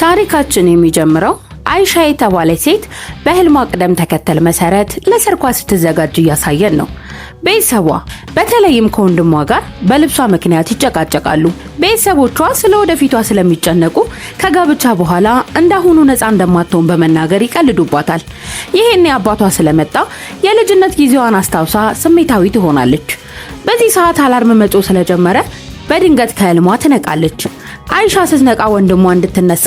ታሪካችን የሚጀምረው አይሻ የተባለች ሴት በህልሟ ቅደም ተከተል መሰረት ለሰርጓ ስትዘጋጅ እያሳየን ነው። ቤተሰቧ በተለይም ከወንድሟ ጋር በልብሷ ምክንያት ይጨቃጨቃሉ። ቤተሰቦቿ ስለ ወደፊቷ ስለሚጨነቁ ከጋብቻ በኋላ እንዳሁኑ ነፃ እንደማትሆን በመናገር ይቀልዱባታል። ይሄኔ አባቷ ስለመጣ የልጅነት ጊዜዋን አስታውሳ ስሜታዊ ትሆናለች። በዚህ ሰዓት አላርም መጮህ ስለጀመረ በድንገት ከህልሟ ትነቃለች። አይሻ ስትነቃ ወንድሟ እንድትነሳ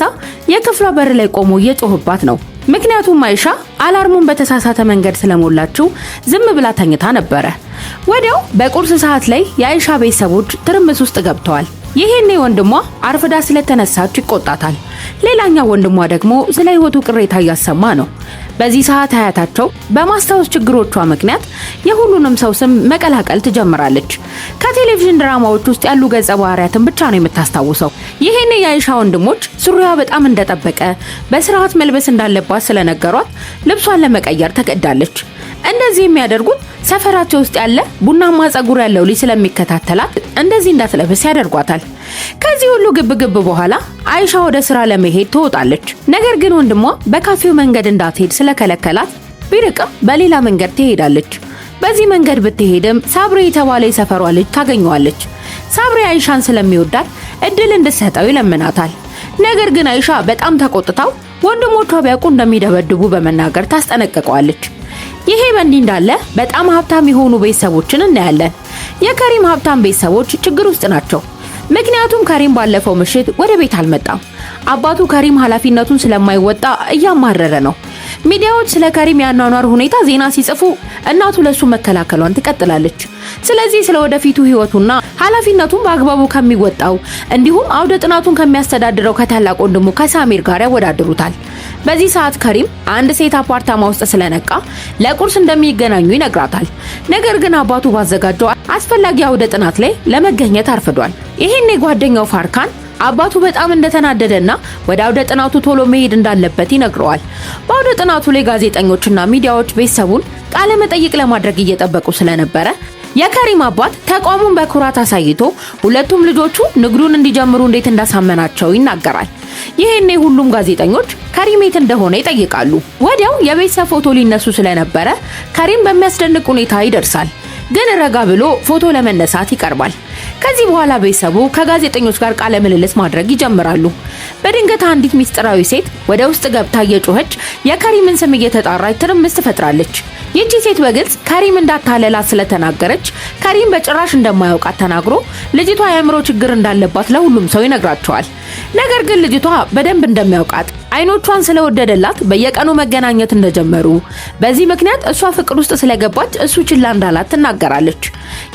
የክፍሏ በር ላይ ቆሞ እየጮህባት ነው። ምክንያቱም አይሻ አላርሙን በተሳሳተ መንገድ ስለሞላችው ዝም ብላ ተኝታ ነበረ። ወዲያው በቁርስ ሰዓት ላይ የአይሻ ቤተሰቦች ትርምስ ውስጥ ገብተዋል። ይሄኔ ወንድሟ አርፍዳ ስለተነሳች ይቆጣታል። ሌላኛው ወንድሟ ደግሞ ስለ ህይወቱ ቅሬታ እያሰማ ነው። በዚህ ሰዓት አያታቸው በማስታወስ ችግሮቿ ምክንያት የሁሉንም ሰው ስም መቀላቀል ትጀምራለች። ከቴሌቪዥን ድራማዎች ውስጥ ያሉ ገጸ ባህሪያትን ብቻ ነው የምታስታውሰው። ይሄኔ የአይሻ ወንድሞች ሱሪዋ በጣም እንደጠበቀ በስርዓት መልበስ እንዳለባት ስለነገሯት ልብሷን ለመቀየር ተገዳለች። እንደዚህ የሚያደርጉት ሰፈራቸው ውስጥ ያለ ቡናማ ጸጉር ያለው ልጅ ስለሚከታተላት እንደዚህ እንዳትለብስ ያደርጓታል። ከዚህ ሁሉ ግብግብ በኋላ አይሻ ወደ ስራ ለመሄድ ትወጣለች። ነገር ግን ወንድሟ በካፌው መንገድ እንዳትሄድ ስለከለከላት ቢርቅም በሌላ መንገድ ትሄዳለች። በዚህ መንገድ ብትሄድም ሳብሪ የተባለ የሰፈሯ ልጅ ታገኘዋለች። ሳብሪ አይሻን ስለሚወዳት እድል እንድትሰጠው ይለምናታል። ነገር ግን አይሻ በጣም ተቆጥታው ወንድሞቿ ቢያውቁ እንደሚደበድቡ በመናገር ታስጠነቅቀዋለች። ይሄ በእንዲህ እንዳለ በጣም ሀብታም የሆኑ ቤተሰቦችን እናያለን። የከሪም ሀብታም ቤተሰቦች ችግር ውስጥ ናቸው። ምክንያቱም ከሪም ባለፈው ምሽት ወደ ቤት አልመጣም። አባቱ ከሪም ኃላፊነቱን ስለማይወጣ እያማረረ ነው። ሚዲያዎች ስለ ከሪም ያኗኗር ሁኔታ ዜና ሲጽፉ እናቱ ለሱ መከላከሏን ትቀጥላለች። ስለዚህ ስለ ወደፊቱ ህይወቱና ኃላፊነቱን በአግባቡ ከሚወጣው እንዲሁም አውደ ጥናቱን ከሚያስተዳድረው ከታላቅ ወንድሙ ከሳሚር ጋር ያወዳድሩታል። በዚህ ሰዓት ከሪም አንድ ሴት አፓርታማ ውስጥ ስለነቃ ለቁርስ እንደሚገናኙ ይነግራታል። ነገር ግን አባቱ ባዘጋጀው አስፈላጊ አውደ ጥናት ላይ ለመገኘት አርፍዷል። ይሄኔ ጓደኛው ፋርካን አባቱ በጣም እንደተናደደና ወደ አውደ ጥናቱ ቶሎ መሄድ እንዳለበት ይነግረዋል። በአውደ ጥናቱ ላይ ጋዜጠኞችና ሚዲያዎች ቤተሰቡን ቃለ መጠይቅ ለማድረግ እየጠበቁ ስለነበረ የከሪም አባት ተቋሙን በኩራት አሳይቶ ሁለቱም ልጆቹ ንግዱን እንዲጀምሩ እንዴት እንዳሳመናቸው ይናገራል። ይሄኔ ሁሉም ጋዜጠኞች ከሪም የት እንደሆነ ይጠይቃሉ። ወዲያው የቤተሰብ ፎቶ ሊነሱ ስለነበረ ከሪም በሚያስደንቅ ሁኔታ ይደርሳል። ግን ረጋ ብሎ ፎቶ ለመነሳት ይቀርባል። ከዚህ በኋላ ቤተሰቡ ከጋዜጠኞች ጋር ቃለ ምልልስ ማድረግ ይጀምራሉ። በድንገት አንዲት ሚስጥራዊ ሴት ወደ ውስጥ ገብታ እየጮኸች የከሪምን ስም እየተጣራች ትርምስ ትፈጥራለች። ይህቺ ሴት በግልጽ ከሪም እንዳታለላት ስለተናገረች ከሪም በጭራሽ እንደማያውቃት ተናግሮ ልጅቷ የአእምሮ ችግር እንዳለባት ለሁሉም ሰው ይነግራቸዋል። ነገር ግን ልጅቷ በደንብ እንደሚያውቃት አይኖቿን ስለወደደላት በየቀኑ መገናኘት እንደጀመሩ በዚህ ምክንያት እሷ ፍቅር ውስጥ ስለገባች እሱ ችላ እንዳላት ትናገራለች።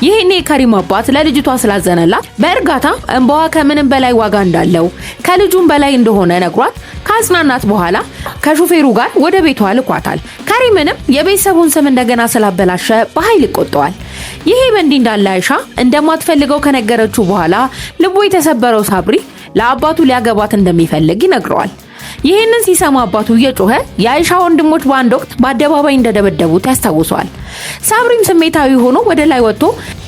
ይሄኔ ከሪም አባት ለልጅቷ ስላዘነላት በእርጋታ እንባዋ ከምንም በላይ ዋጋ እንዳለው ከልጁም በላይ እንደሆነ ነግሯት ካጽናናት በኋላ ከሹፌሩ ጋር ወደ ቤቷ ልኳታል። ከሪምንም የቤተሰቡን ስም እንደገና ስላበላሸ በኃይል ይቆጣዋል። ይሄ በእንዲህ እንዳለ አይሻ እንደማትፈልገው ከነገረችው በኋላ ልቡ የተሰበረው ሳብሪ ለአባቱ ሊያገባት እንደሚፈልግ ይነግረዋል። ይህንን ሲሰማ አባቱ እየጮኸ የአይሻ ወንድሞች በአንድ ወቅት በአደባባይ እንደደበደቡት ያስታውሰዋል። ሳብሪም ስሜታዊ ሆኖ ወደ ላይ ወጥቶ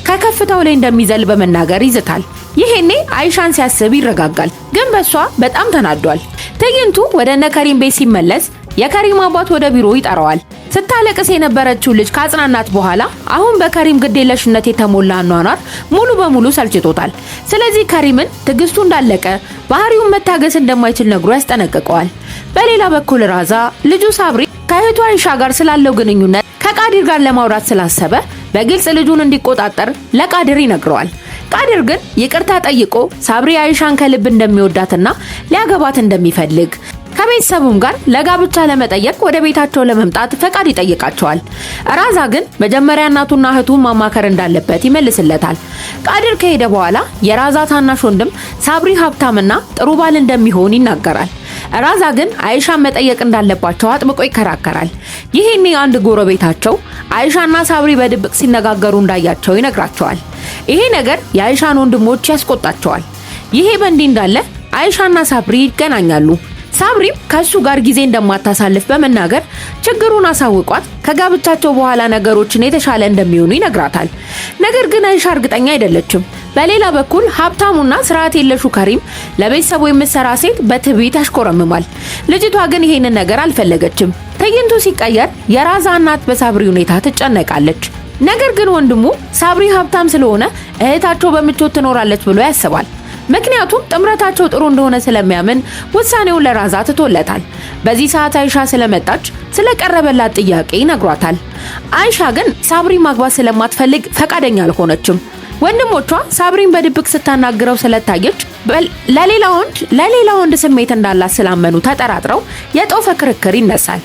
ከከፍታው ላይ እንደሚዘል በመናገር ይዝታል። ይሄኔ አይሻን ሲያስብ ይረጋጋል፣ ግን በሷ በጣም ተናዷል። ትዕይንቱ ወደ ከሪም ቤት ሲመለስ የከሪም አባት ወደ ቢሮ ይጠራዋል። ስታለቅስ የነበረችው ልጅ ካጽናናት በኋላ አሁን በከሪም ግዴለሽነት የተሞላ አኗኗር ሙሉ በሙሉ ሰልችቶታል። ስለዚህ ከሪምን ትዕግስቱ እንዳለቀ ባህሪውን መታገስ እንደማይችል ነግሮ ያስጠነቅቀዋል። በሌላ በኩል ራዛ ልጁ ሳብሪ ከእህቱ አይሻ ጋር ስላለው ግንኙነት ከቃዲር ጋር ለማውራት ስላሰበ በግልጽ ልጁን እንዲቆጣጠር ለቃዲር ይነግረዋል። ቃዲር ግን ይቅርታ ጠይቆ ሳብሪ አይሻን ከልብ እንደሚወዳትና ሊያገባት እንደሚፈልግ ከቤተሰቡም ጋር ለጋብቻ ለመጠየቅ ወደ ቤታቸው ለመምጣት ፈቃድ ይጠይቃቸዋል። ራዛ ግን መጀመሪያ እናቱና እህቱን ማማከር እንዳለበት ይመልስለታል። ቃዲር ከሄደ በኋላ የራዛ ታናሽ ወንድም ሳብሪ ሀብታምና ጥሩ ባል እንደሚሆን ይናገራል። ራዛ ግን አይሻን መጠየቅ እንዳለባቸው አጥብቆ ይከራከራል። ይሄኔ አንድ ጎረቤታቸው አይሻና ሳብሪ በድብቅ ሲነጋገሩ እንዳያቸው ይነግራቸዋል። ይሄ ነገር የአይሻን ወንድሞች ያስቆጣቸዋል። ይሄ በእንዲህ እንዳለ አይሻና ሳብሪ ይገናኛሉ። ሳብሪም ከሱ ጋር ጊዜ እንደማታሳልፍ በመናገር ችግሩን አሳውቋት ከጋብቻቸው በኋላ ነገሮችን የተሻለ እንደሚሆኑ ይነግራታል። ነገር ግን አይሻ እርግጠኛ አይደለችም። በሌላ በኩል ሀብታሙና ስርዓት የለሹ ከሪም ለቤተሰቡ የምትሰራ ሴት በትዕቢት ያሽኮረምማል። ልጅቷ ግን ይሄንን ነገር አልፈለገችም። ትዕይንቱ ሲቀየር የራዛ እናት በሳብሪ ሁኔታ ትጨነቃለች። ነገር ግን ወንድሙ ሳብሪ ሀብታም ስለሆነ እህታቸው በምቾት ትኖራለች ብሎ ያስባል። ምክንያቱም ጥምረታቸው ጥሩ እንደሆነ ስለሚያምን ውሳኔውን ለራዛ ትቶለታል። በዚህ ሰዓት አይሻ ስለመጣች ስለቀረበላት ጥያቄ ይነግሯታል። አይሻ ግን ሳብሪ ማግባት ስለማትፈልግ ፈቃደኛ አልሆነችም። ወንድሞቿ ሳብሪን በድብቅ ስታናግረው ስለታየች ለሌላ ወንድ ስሜት እንዳላት ስላመኑ ተጠራጥረው የጦፈ ክርክር ይነሳል።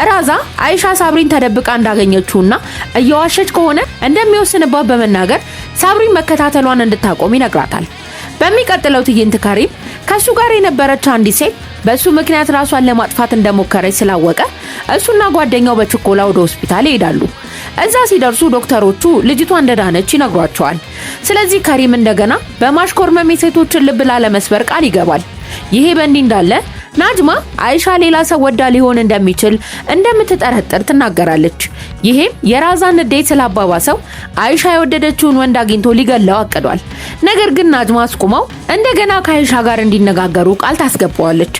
ራዛ አይሻ ሳብሪን ተደብቃ እንዳገኘችውና እየዋሸች ከሆነ እንደሚወስንባት በመናገር ሳብሪን መከታተሏን እንድታቆም ይነግራታል። በሚቀጥለው ትዕይንት ከሪም ከሱ ጋር የነበረች አንዲት ሴት በሱ ምክንያት ራሷን ለማጥፋት እንደሞከረች ስላወቀ እሱና ጓደኛው በችኮላ ወደ ሆስፒታል ይሄዳሉ። እዛ ሲደርሱ ዶክተሮቹ ልጅቷ እንደዳነች ይነግሯቸዋል። ስለዚህ ከሪም እንደገና በማሽኮርመም የሴቶችን ልብ ላለመስበር ቃል ይገባል። ይሄ በእንዲህ እንዳለ ናጅማ አይሻ ሌላ ሰው ወዳ ሊሆን እንደሚችል እንደምትጠረጥር ትናገራለች። ይሄም የራዛን ንዴት ስላባባሰው አይሻ የወደደችውን ወንድ አግኝቶ ሊገለው አቅዷል። ነገር ግን ናጅማ አስቁመው እንደገና ከአይሻ ጋር እንዲነጋገሩ ቃል ታስገባዋለች።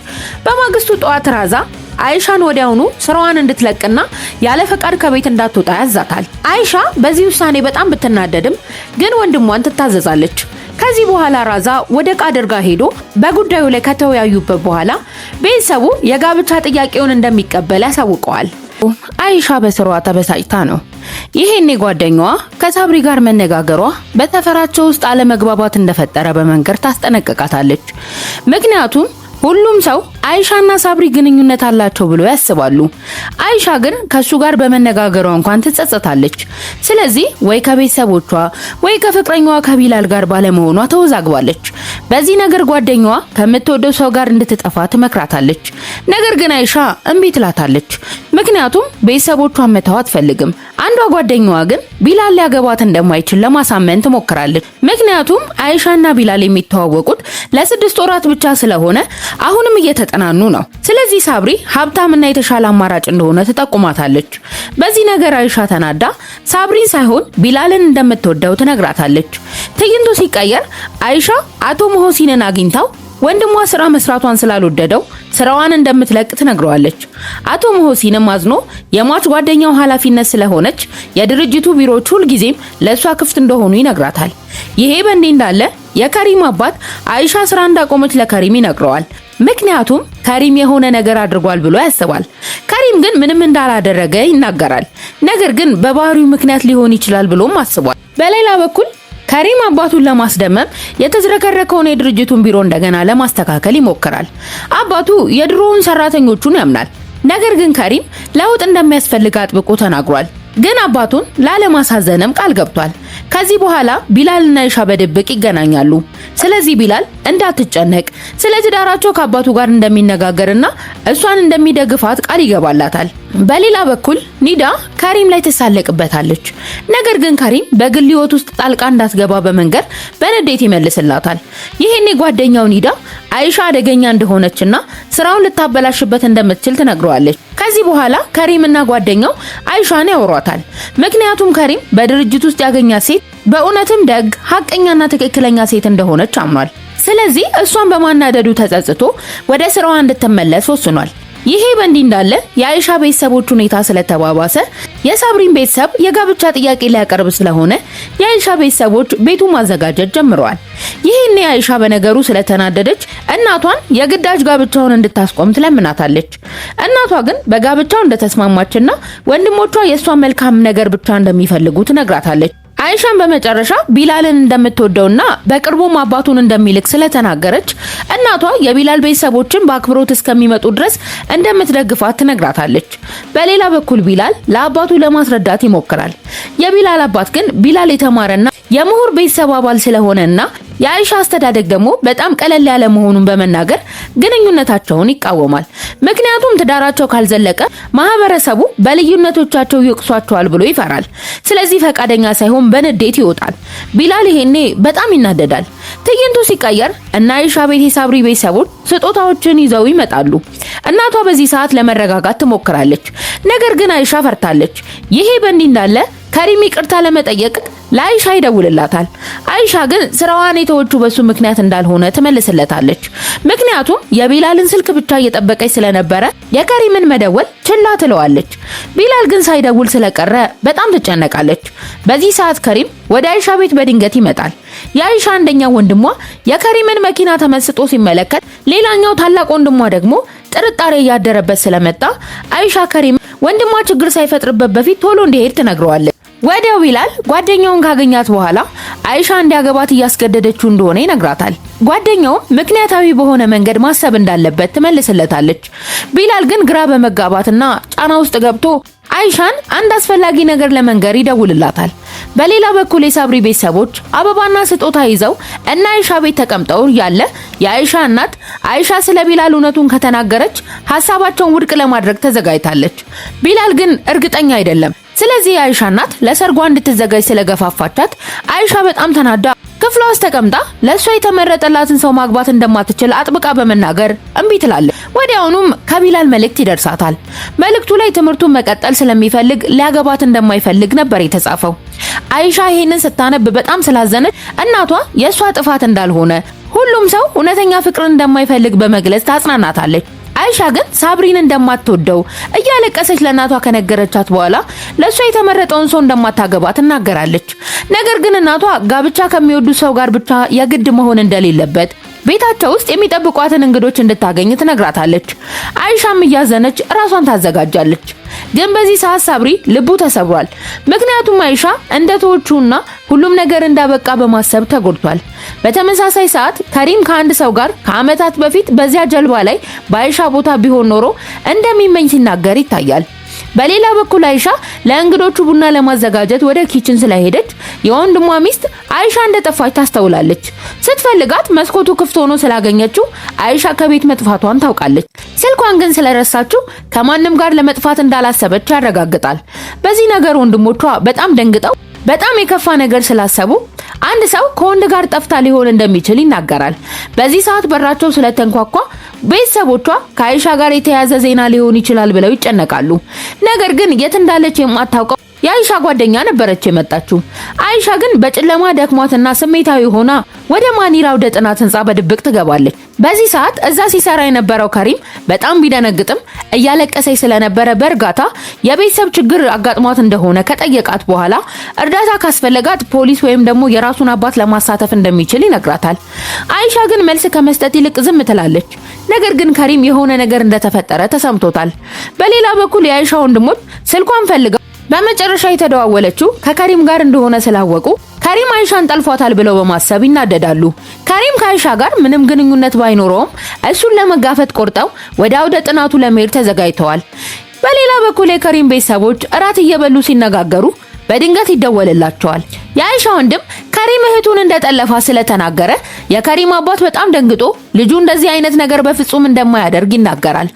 በማግስቱ ጠዋት ራዛ አይሻን ወዲያውኑ ስራዋን እንድትለቅና ያለ ፈቃድ ከቤት እንዳትወጣ ያዛታል። አይሻ በዚህ ውሳኔ በጣም ብትናደድም ግን ወንድሟን ትታዘዛለች። ከዚህ በኋላ ራዛ ወደ ቃድር ጋር ሄዶ በጉዳዩ ላይ ከተወያዩበት በኋላ ቤተሰቡ የጋብቻ ጥያቄውን እንደሚቀበል ያሳውቀዋል። አይሻ በስሯ ተበሳጭታ ነው። ይሄኔ ጓደኛዋ ከሳብሪ ጋር መነጋገሯ በሰፈራቸው ውስጥ አለመግባባት እንደፈጠረ በመንገር ታስጠነቅቃታለች። ምክንያቱም ሁሉም ሰው አይሻና ሳብሪ ግንኙነት አላቸው ብሎ ያስባሉ። አይሻ ግን ከሱ ጋር በመነጋገሯ እንኳን ትጸጸታለች። ስለዚህ ወይ ከቤተሰቦቿ ወይ ከፍቅረኛዋ ከቢላል ጋር ባለመሆኗ ተወዛግባለች። በዚህ ነገር ጓደኛዋ ከምትወደው ሰው ጋር እንድትጠፋ ትመክራታለች። ነገር ግን አይሻ እምቢ ትላታለች። ምክንያቱም ቤተሰቦቿን መተው አትፈልግም። አንዷ ጓደኛዋ ግን ቢላል ሊያገባት እንደማይችል ለማሳመን ትሞክራለች። ምክንያቱም አይሻና ቢላል የሚተዋወቁት ለ6 ወራት ብቻ ስለሆነ አሁንም እየተጠናኑ ነው። ስለዚህ ሳብሪ ሀብታምና የተሻለ አማራጭ እንደሆነ ትጠቁማታለች። በዚህ ነገር አይሻ ተናዳ ሳብሪ ሳይሆን ቢላልን እንደምትወደው ትነግራታለች። ትዕይንቱ ሲቀየር አይሻ አቶ መሆሲንን አግኝታው ወንድሟ ስራ መስራቷን ስላልወደደው ስራዋን እንደምትለቅ ትነግረዋለች። አቶ መሆሲንም አዝኖ የሟች ጓደኛው ኃላፊነት ስለሆነች የድርጅቱ ቢሮዎች ሁልጊዜም ለሷ ክፍት እንደሆኑ ይነግራታል። ይሄ በእንዲህ እንዳለ የከሪም አባት አይሻ ስራ እንዳቆመች ለከሪም ይነግረዋል። ምክንያቱም ከሪም የሆነ ነገር አድርጓል ብሎ ያስባል። ከሪም ግን ምንም እንዳላደረገ ይናገራል። ነገር ግን በባህሪው ምክንያት ሊሆን ይችላል ብሎም አስቧል። በሌላ በኩል ከሪም አባቱን ለማስደመም የተዝረከረከውን የድርጅቱን ቢሮ እንደገና ለማስተካከል ይሞክራል። አባቱ የድሮውን ሰራተኞቹን ያምናል። ነገር ግን ከሪም ለውጥ እንደሚያስፈልግ አጥብቆ ተናግሯል። ግን አባቱን ላለማሳዘንም ቃል ገብቷል። ከዚህ በኋላ ቢላልና አይሻ በድብቅ ይገናኛሉ። ስለዚህ ቢላል እንዳትጨነቅ ስለ ትዳራቸው ከአባቱ ጋር እንደሚነጋገርና እሷን እንደሚደግፋት ቃል ይገባላታል። በሌላ በኩል ኒዳ ከሪም ላይ ትሳለቅበታለች። ነገር ግን ከሪም በግል ህይወት ውስጥ ጣልቃ እንዳትገባ በመንገር በንዴት ይመልስላታል። ይሄኔ ጓደኛው ኒዳ አይሻ አደገኛ እንደሆነችና ስራውን ልታበላሽበት እንደምትችል ትነግረዋለች። ከዚህ በኋላ ከሪምና ጓደኛው አይሻን ያወሯታል። ምክንያቱም ከሪም በድርጅት ውስጥ ያገኛት ሴት በእውነትም ደግ፣ ሐቀኛና ትክክለኛ ሴት እንደሆነች አምኗል። ስለዚህ እሷን በማናደዱ ተጸጽቶ ወደ ስራዋ እንድትመለስ ወስኗል። ይሄ በእንዲህ እንዳለ የአይሻ ቤተሰቦች ሁኔታ ስለተባባሰ የሳብሪን ቤተሰብ የጋብቻ ጥያቄ ሊያቀርብ ስለሆነ የአይሻ ቤተሰቦች ቤቱን ማዘጋጀት ጀምረዋል። ይሄኔ አይሻ በነገሩ ስለተናደደች እናቷን የግዳጅ ጋብቻውን እንድታስቆም ትለምናታለች። እናቷ ግን በጋብቻው እንደተስማማችና ወንድሞቿ የእሷን መልካም ነገር ብቻ እንደሚፈልጉ ትነግራታለች። አይሻን በመጨረሻ ቢላልን እንደምትወደውና በቅርቡም አባቱን እንደሚልክ ስለተናገረች እናቷ የቢላል ቤተሰቦችን በአክብሮት እስከሚመጡ ድረስ እንደምትደግፋት ትነግራታለች። በሌላ በኩል ቢላል ለአባቱ ለማስረዳት ይሞክራል። የቢላል አባት ግን ቢላል የተማረና የምሁር ቤተሰብ አባል ስለሆነና የአይሻ አስተዳደግ ደግሞ በጣም ቀለል ያለ መሆኑን በመናገር ግንኙነታቸውን ይቃወማል። ምክንያቱም ትዳራቸው ካልዘለቀ ማህበረሰቡ በልዩነቶቻቸው ይወቅሷቸዋል ብሎ ይፈራል። ስለዚህ ፈቃደኛ ሳይሆን በንዴት ይወጣል። ቢላል ይሄኔ በጣም ይናደዳል። ትዕይንቱ ሲቀየር እና አይሻ ቤት የሳብሪ ቤተሰቦች ስጦታዎችን ይዘው ይመጣሉ። እናቷ በዚህ ሰዓት ለመረጋጋት ትሞክራለች። ነገር ግን አይሻ ፈርታለች። ይሄ በእንዲህ እንዳለ ከሪም ይቅርታ ለመጠየቅ ለአይሻ ይደውልላታል። አይሻ ግን ስራዋን የተወችው በሱ ምክንያት እንዳልሆነ ትመልስለታለች። ምክንያቱም የቢላልን ስልክ ብቻ እየጠበቀች ስለነበረ የከሪምን መደወል ችላ ትለዋለች። ቢላል ግን ሳይደውል ስለቀረ በጣም ትጨነቃለች። በዚህ ሰዓት ከሪም ወደ አይሻ ቤት በድንገት ይመጣል። የአይሻ አንደኛው ወንድሟ የከሪምን መኪና ተመስጦ ሲመለከት፣ ሌላኛው ታላቅ ወንድሟ ደግሞ ጥርጣሬ እያደረበት ስለመጣ አይሻ ከሪም ወንድሟ ችግር ሳይፈጥርበት በፊት ቶሎ እንዲሄድ ትነግረዋለች። ወዲያው ቢላል ጓደኛውን ካገኛት በኋላ አይሻ እንዲያገባት እያስገደደችው እንደሆነ ይነግራታል። ጓደኛውም ምክንያታዊ በሆነ መንገድ ማሰብ እንዳለበት ትመልስለታለች። ቢላል ግን ግራ በመጋባትና ጫና ውስጥ ገብቶ አይሻን አንድ አስፈላጊ ነገር ለመንገር ይደውልላታል። በሌላ በኩል የሳብሪ ቤተሰቦች አበባና ስጦታ ይዘው እና አይሻ ቤት ተቀምጠው ያለ የአይሻ እናት አይሻ ስለ ቢላል እውነቱን ከተናገረች ሐሳባቸውን ውድቅ ለማድረግ ተዘጋጅታለች። ቢላል ግን እርግጠኛ አይደለም። ስለዚህ የአይሻ እናት ለሰርጓ እንድትዘጋጅ ስለገፋፋቻት አይሻ በጣም ተናዳ ክፍሏ ውስጥ ተቀምጣ ለሷ የተመረጠላትን ሰው ማግባት እንደማትችል አጥብቃ በመናገር እምቢ ትላለች። ወዲያውኑም ከቢላል መልእክት ይደርሳታል። መልእክቱ ላይ ትምህርቱን መቀጠል ስለሚፈልግ ሊያገባት እንደማይፈልግ ነበር የተጻፈው። አይሻ ይሄንን ስታነብ በጣም ስላዘነች እናቷ የሷ ጥፋት እንዳልሆነ ሁሉም ሰው እውነተኛ ፍቅርን እንደማይፈልግ በመግለጽ ታጽናናታለች። አይሻ ግን ሳብሪን እንደማትወደው እያለቀሰች ለእናቷ ከነገረቻት በኋላ ለሷ የተመረጠውን ሰው እንደማታገባ ትናገራለች። ነገር ግን እናቷ ጋብቻ ከሚወዱ ሰው ጋር ብቻ የግድ መሆን እንደሌለበት ቤታቸው ውስጥ የሚጠብቋትን እንግዶች እንድታገኝ ትነግራታለች። አይሻም እያዘነች ራሷን ታዘጋጃለች። ግን በዚህ ሰዓት ሳብሪ ልቡ ተሰብሯል። ምክንያቱም አይሻ እንደተወቹና ሁሉም ነገር እንዳበቃ በማሰብ ተጎድቷል። በተመሳሳይ ሰዓት ከሪም ከአንድ ሰው ጋር ከዓመታት በፊት በዚያ ጀልባ ላይ በአይሻ ቦታ ቢሆን ኖሮ እንደሚመኝ ሲናገር ይታያል። በሌላ በኩል አይሻ ለእንግዶቹ ቡና ለማዘጋጀት ወደ ኪችን ስለሄደች የወንድሟ ሚስት አይሻ እንደጠፋች ታስተውላለች። ስትፈልጋት መስኮቱ ክፍት ሆኖ ስላገኘችው አይሻ ከቤት መጥፋቷን ታውቃለች። ስልኳን ግን ስለረሳችው ከማንም ጋር ለመጥፋት እንዳላሰበች ያረጋግጣል። በዚህ ነገር ወንድሞቿ በጣም ደንግጠው በጣም የከፋ ነገር ስላሰቡ አንድ ሰው ከወንድ ጋር ጠፍታ ሊሆን እንደሚችል ይናገራል። በዚህ ሰዓት በራቸው ስለተንኳኳ ቤተሰቦቿ ከአይሻ ጋር የተያያዘ ዜና ሊሆን ይችላል ብለው ይጨነቃሉ። ነገር ግን የት እንዳለች የማታውቀው የአይሻ ጓደኛ ነበረች የመጣችው። አይሻ ግን በጨለማ ደክሟትና ስሜታዊ ሆና ወደ ማኒራ ወደ ጥናት ህንጻ በድብቅ ትገባለች። በዚህ ሰዓት እዛ ሲሰራ የነበረው ከሪም በጣም ቢደነግጥም እያለቀሰች ስለነበረ በእርጋታ የቤተሰብ ችግር አጋጥሟት እንደሆነ ከጠየቃት በኋላ እርዳታ ካስፈለጋት ፖሊስ ወይም ደግሞ የራሱን አባት ለማሳተፍ እንደሚችል ይነግራታል። አይሻ ግን መልስ ከመስጠት ይልቅ ዝም ትላለች። ነገር ግን ከሪም የሆነ ነገር እንደተፈጠረ ተሰምቶታል። በሌላ በኩል የአይሻ ወንድሞች ስልኳን ፈልገው በመጨረሻ የተደዋወለችው ከከሪም ጋር እንደሆነ ስላወቁ ከሪም አይሻን ጠልፏታል ብለው በማሰብ ይናደዳሉ። ከሪም ከአይሻ ጋር ምንም ግንኙነት ባይኖረውም እሱን ለመጋፈጥ ቆርጠው ወደ አውደ ጥናቱ ለመሄድ ተዘጋጅተዋል። በሌላ በኩል የከሪም ቤተሰቦች እራት እየበሉ ሲነጋገሩ በድንገት ይደወልላቸዋል። የአይሻ ወንድም ከሪም እህቱን እንደጠለፋ ስለተናገረ የከሪም አባት በጣም ደንግጦ ልጁ እንደዚህ አይነት ነገር በፍጹም እንደማያደርግ ይናገራል።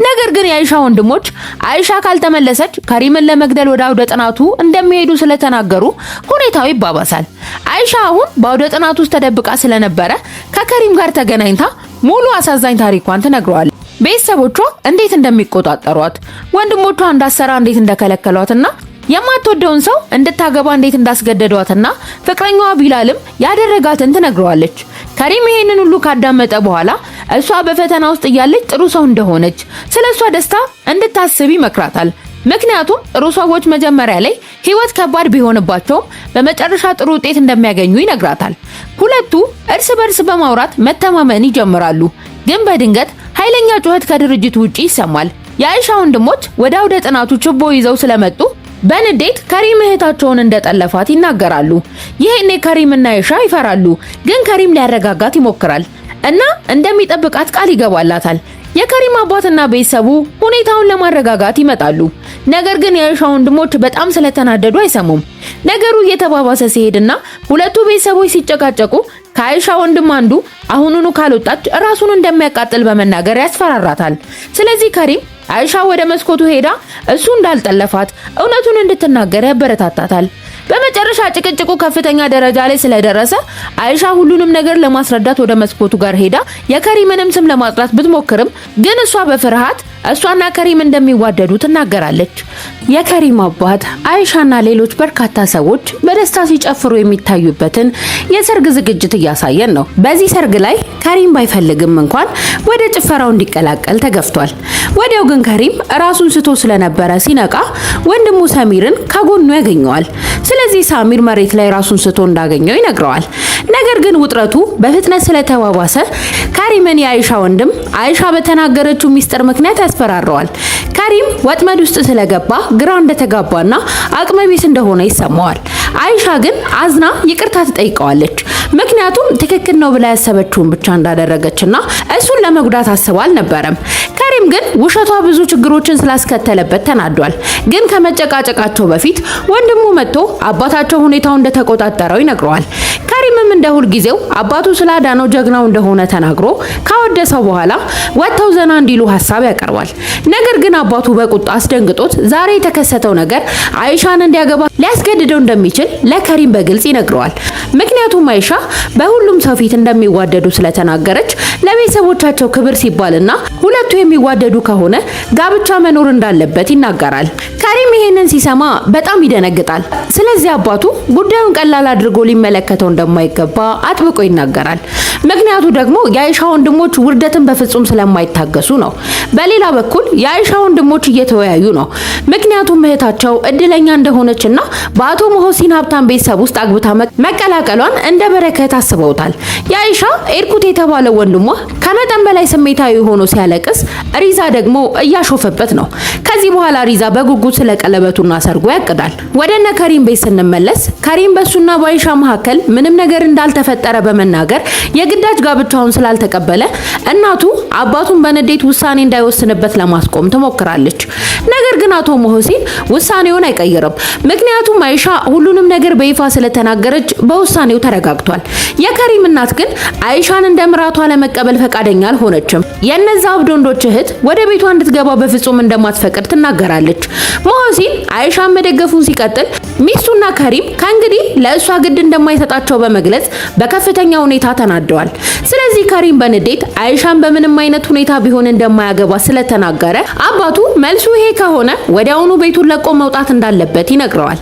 ነገር ግን የአይሻ ወንድሞች አይሻ ካልተመለሰች ከሪምን ለመግደል ወደ አውደ ጥናቱ እንደሚሄዱ ስለተናገሩ ሁኔታው ይባባሳል። አይሻ አሁን በአውደ ጥናቱ ውስጥ ተደብቃ ስለነበረ ከከሪም ጋር ተገናኝታ ሙሉ አሳዛኝ ታሪኳን ትነግረዋለች። ቤተሰቦቿ እንዴት እንደሚቆጣጠሯት፣ ወንድሞቿ እንዳሰራ እንዴት እንደከለከሏትና የማትወደውን ሰው እንድታገባ እንዴት እንዳስገደዷትና ፍቅረኛዋ ቢላልም ያደረጋትን ትነግረዋለች። ከሪም ይሄንን ሁሉ ካዳመጠ በኋላ እሷ በፈተና ውስጥ እያለች ጥሩ ሰው እንደሆነች ስለሷ ደስታ እንድታስብ ይመክራታል። ምክንያቱም ጥሩ ሰዎች መጀመሪያ ላይ ህይወት ከባድ ቢሆንባቸውም በመጨረሻ ጥሩ ውጤት እንደሚያገኙ ይነግራታል። ሁለቱ እርስ በርስ በማውራት መተማመን ይጀምራሉ። ግን በድንገት ኃይለኛ ጩኸት ከድርጅቱ ውጪ ይሰማል። የአይሻ ወንድሞች ወደ አውደ ጥናቱ ችቦ ይዘው ስለመጡ በንዴት ከሪም እህታቸውን እንደጠለፋት ይናገራሉ። ይሄኔ ከሪምና አይሻ ይፈራሉ። ግን ከሪም ሊያረጋጋት ይሞክራል እና እንደሚጠብቃት ቃል ይገባላታል። የከሪም አባትና ቤተሰቡ ሁኔታውን ለማረጋጋት ይመጣሉ። ነገር ግን የአይሻ ወንድሞች በጣም ስለተናደዱ አይሰሙም። ነገሩ እየተባባሰ ሲሄድና ሁለቱ ቤተሰቦች ሲጨቃጨቁ ከአይሻ ወንድም አንዱ አሁኑኑ ካልወጣች ራሱን እንደሚያቃጥል በመናገር ያስፈራራታል። ስለዚህ ከሪም አይሻ ወደ መስኮቱ ሄዳ እሱ እንዳልጠለፋት እውነቱን እንድትናገር ያበረታታታል። በመጨረሻ ጭቅጭቁ ከፍተኛ ደረጃ ላይ ስለደረሰ አይሻ ሁሉንም ነገር ለማስረዳት ወደ መስኮቱ ጋር ሄዳ የከሪምንም ስም ለማጥራት ብትሞክርም ግን እሷ በፍርሃት እሷና ከሪም እንደሚዋደዱ ትናገራለች። የከሪም አባት አይሻና ሌሎች በርካታ ሰዎች በደስታ ሲጨፍሩ የሚታዩበትን የሰርግ ዝግጅት እያሳየን ነው። በዚህ ሰርግ ላይ ከሪም ባይፈልግም እንኳን ወደ ጭፈራው እንዲቀላቀል ተገፍቷል። ወዲያው ግን ከሪም ራሱን ስቶ ስለነበረ ሲነቃ ወንድሙ ሰሚርን ከጎኑ ያገኘዋል። ስለዚህ ሳሚር መሬት ላይ ራሱን ስቶ እንዳገኘው ይነግረዋል። ነገር ግን ውጥረቱ በፍጥነት ስለተባባሰ ከሪምን የአይሻ ወንድም አይሻ በተናገረችው ሚስጥር ምክንያት ያስፈራረዋል። ከሪም ወጥመድ ውስጥ ስለገባ ግራ እንደተጋባና አቅመ ቢስ እንደሆነ ይሰማዋል። አይሻ ግን አዝና ይቅርታ ትጠይቀዋለች። ምክንያቱም ትክክል ነው ብላ ያሰበችውን ብቻ እንዳደረገችና እሱን ለመጉዳት አስባ አልነበረም። ከሪም ግን ውሸቷ ብዙ ችግሮችን ስላስከተለበት ተናዷል። ግን ከመጨቃጨቃቸው በፊት ወንድሙ መጥቶ አባታቸው ሁኔታውን እንደተቆጣጠረው ይነግረዋል። ከሪምም እንደ ሁል ጊዜው አባቱ ስላዳነው ጀግናው እንደሆነ ተናግሮ ካወደሰው በኋላ ወጥተው ዘና እንዲሉ ሐሳብ ያቀርባል። ነገር ግን አባቱ በቁጣ አስደንግጦት ዛሬ የተከሰተው ነገር አይሻን እንዲያገባ ሊያስገድደው እንደሚችል ለከሪም በግልጽ ይነግረዋል። ምክንያቱም አይሻ በሁሉም ሰው ፊት እንደሚዋደዱ ስለተናገረች ለቤተሰቦቻቸው ክብር ሲባልና ሁለቱ የሚዋደዱ ከሆነ ጋብቻ መኖር እንዳለበት ይናገራል። ከሪም ይሄንን ሲሰማ በጣም ይደነግጣል። ስለዚህ አባቱ ጉዳዩን ቀላል አድርጎ ሊመለከተው እንደማይገባ አጥብቆ ይናገራል። ምክንያቱ ደግሞ የአይሻ ወንድሞች ውርደትን በፍጹም ስለማይታገሱ ነው። በሌላ በኩል የአይሻ ወንድሞች እየተወያዩ ነው። ምክንያቱም እህታቸው እድለኛ እንደሆነችና በአቶ መሆሲን ሀብታም ቤተሰብ ውስጥ አግብታ መቀላቀሏን እንደ በረከት አስበውታል። የአይሻ ኤርኩት የተባለው ወንድሟ ከመጠን በላይ ስሜታዊ ሆኖ ሲያለቅስ፣ ሪዛ ደግሞ እያሾፈበት ነው። ከዚህ በኋላ ሪዛ በጉጉት ስለ ቀለበቱና ሰርጉ ያቅዳል። ወደነ ከሪም ቤት ስንመለስ ከሪም በሱና በአይሻ መካከል ምንም ነገር እንዳልተፈጠረ በመናገር የግዳጅ ጋብቻውን ስላልተቀበለ እናቱ አባቱን በንዴት ውሳኔ እንዳይወስንበት ለማስቆም ትሞክራለች። ነገር ግን አቶ መሆሲን ውሳኔውን አይቀይርም። ምክንያቱም አይሻ ሁሉንም ነገር በይፋ ስለተናገረች በውሳኔው ተረጋግቷል። የከሪም እናት ግን አይሻን እንደ ምራቷ ለመቀበል ፈቃደኛ አልሆነችም። የነዛ አብድ ወንዶች እህት ወደ ቤቷ እንድትገባ በፍጹም እንደማትፈቅድ ትናገራለች። መሆሲን አይሻን መደገፉን ሲቀጥል ሚስቱና ከሪም ከእንግዲህ ለእሷ ግድ እንደማይሰጣቸው በመግለጽ በከፍተኛ ሁኔታ ተናደዋል። ስለዚህ ከሪም በንዴት አይሻን በምንም አይነት ሁኔታ ቢሆን እንደማያገባ ስለተናገረ አባቱ መልሱ ይሄ ከሆነ ወዲያውኑ ቤቱን ለቆ መውጣት እንዳለበት ይነግረዋል።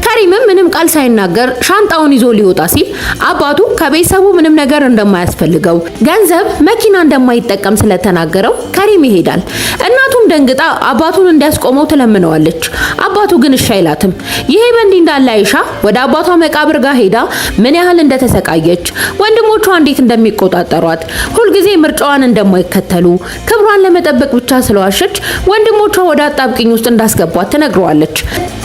ከሪምም ምንም ቃል ሳይናገር ሻንጣውን ይዞ ሊወጣ ሲል አባቱ ከቤተሰቡ ምንም ነገር እንደማያስፈልገው፣ ገንዘብ፣ መኪና እንደማይጠቀም ስለተናገረው ከሪም ይሄዳል። እናቱም ደንግጣ አባቱን እንዲያስቆመው ትለምነዋለች። አባቱ ግን እሺ አይላትም። ይሄ በእንዲህ እንዳለ አይሻ ወደ አባቷ መቃብር ጋር ሄዳ ምን ያህል እንደተሰቃየች፣ ወንድሞቿ እንዴት እንደሚቆጣጠሯት፣ ሁልጊዜ ምርጫዋን እንደማይከተሉ፣ ክብሯን ለመጠበቅ ብቻ ስለዋሸች ወንድሞቿ ወደ አጣብቂኝ ውስጥ እንዳስገቧት ትነግረዋለች።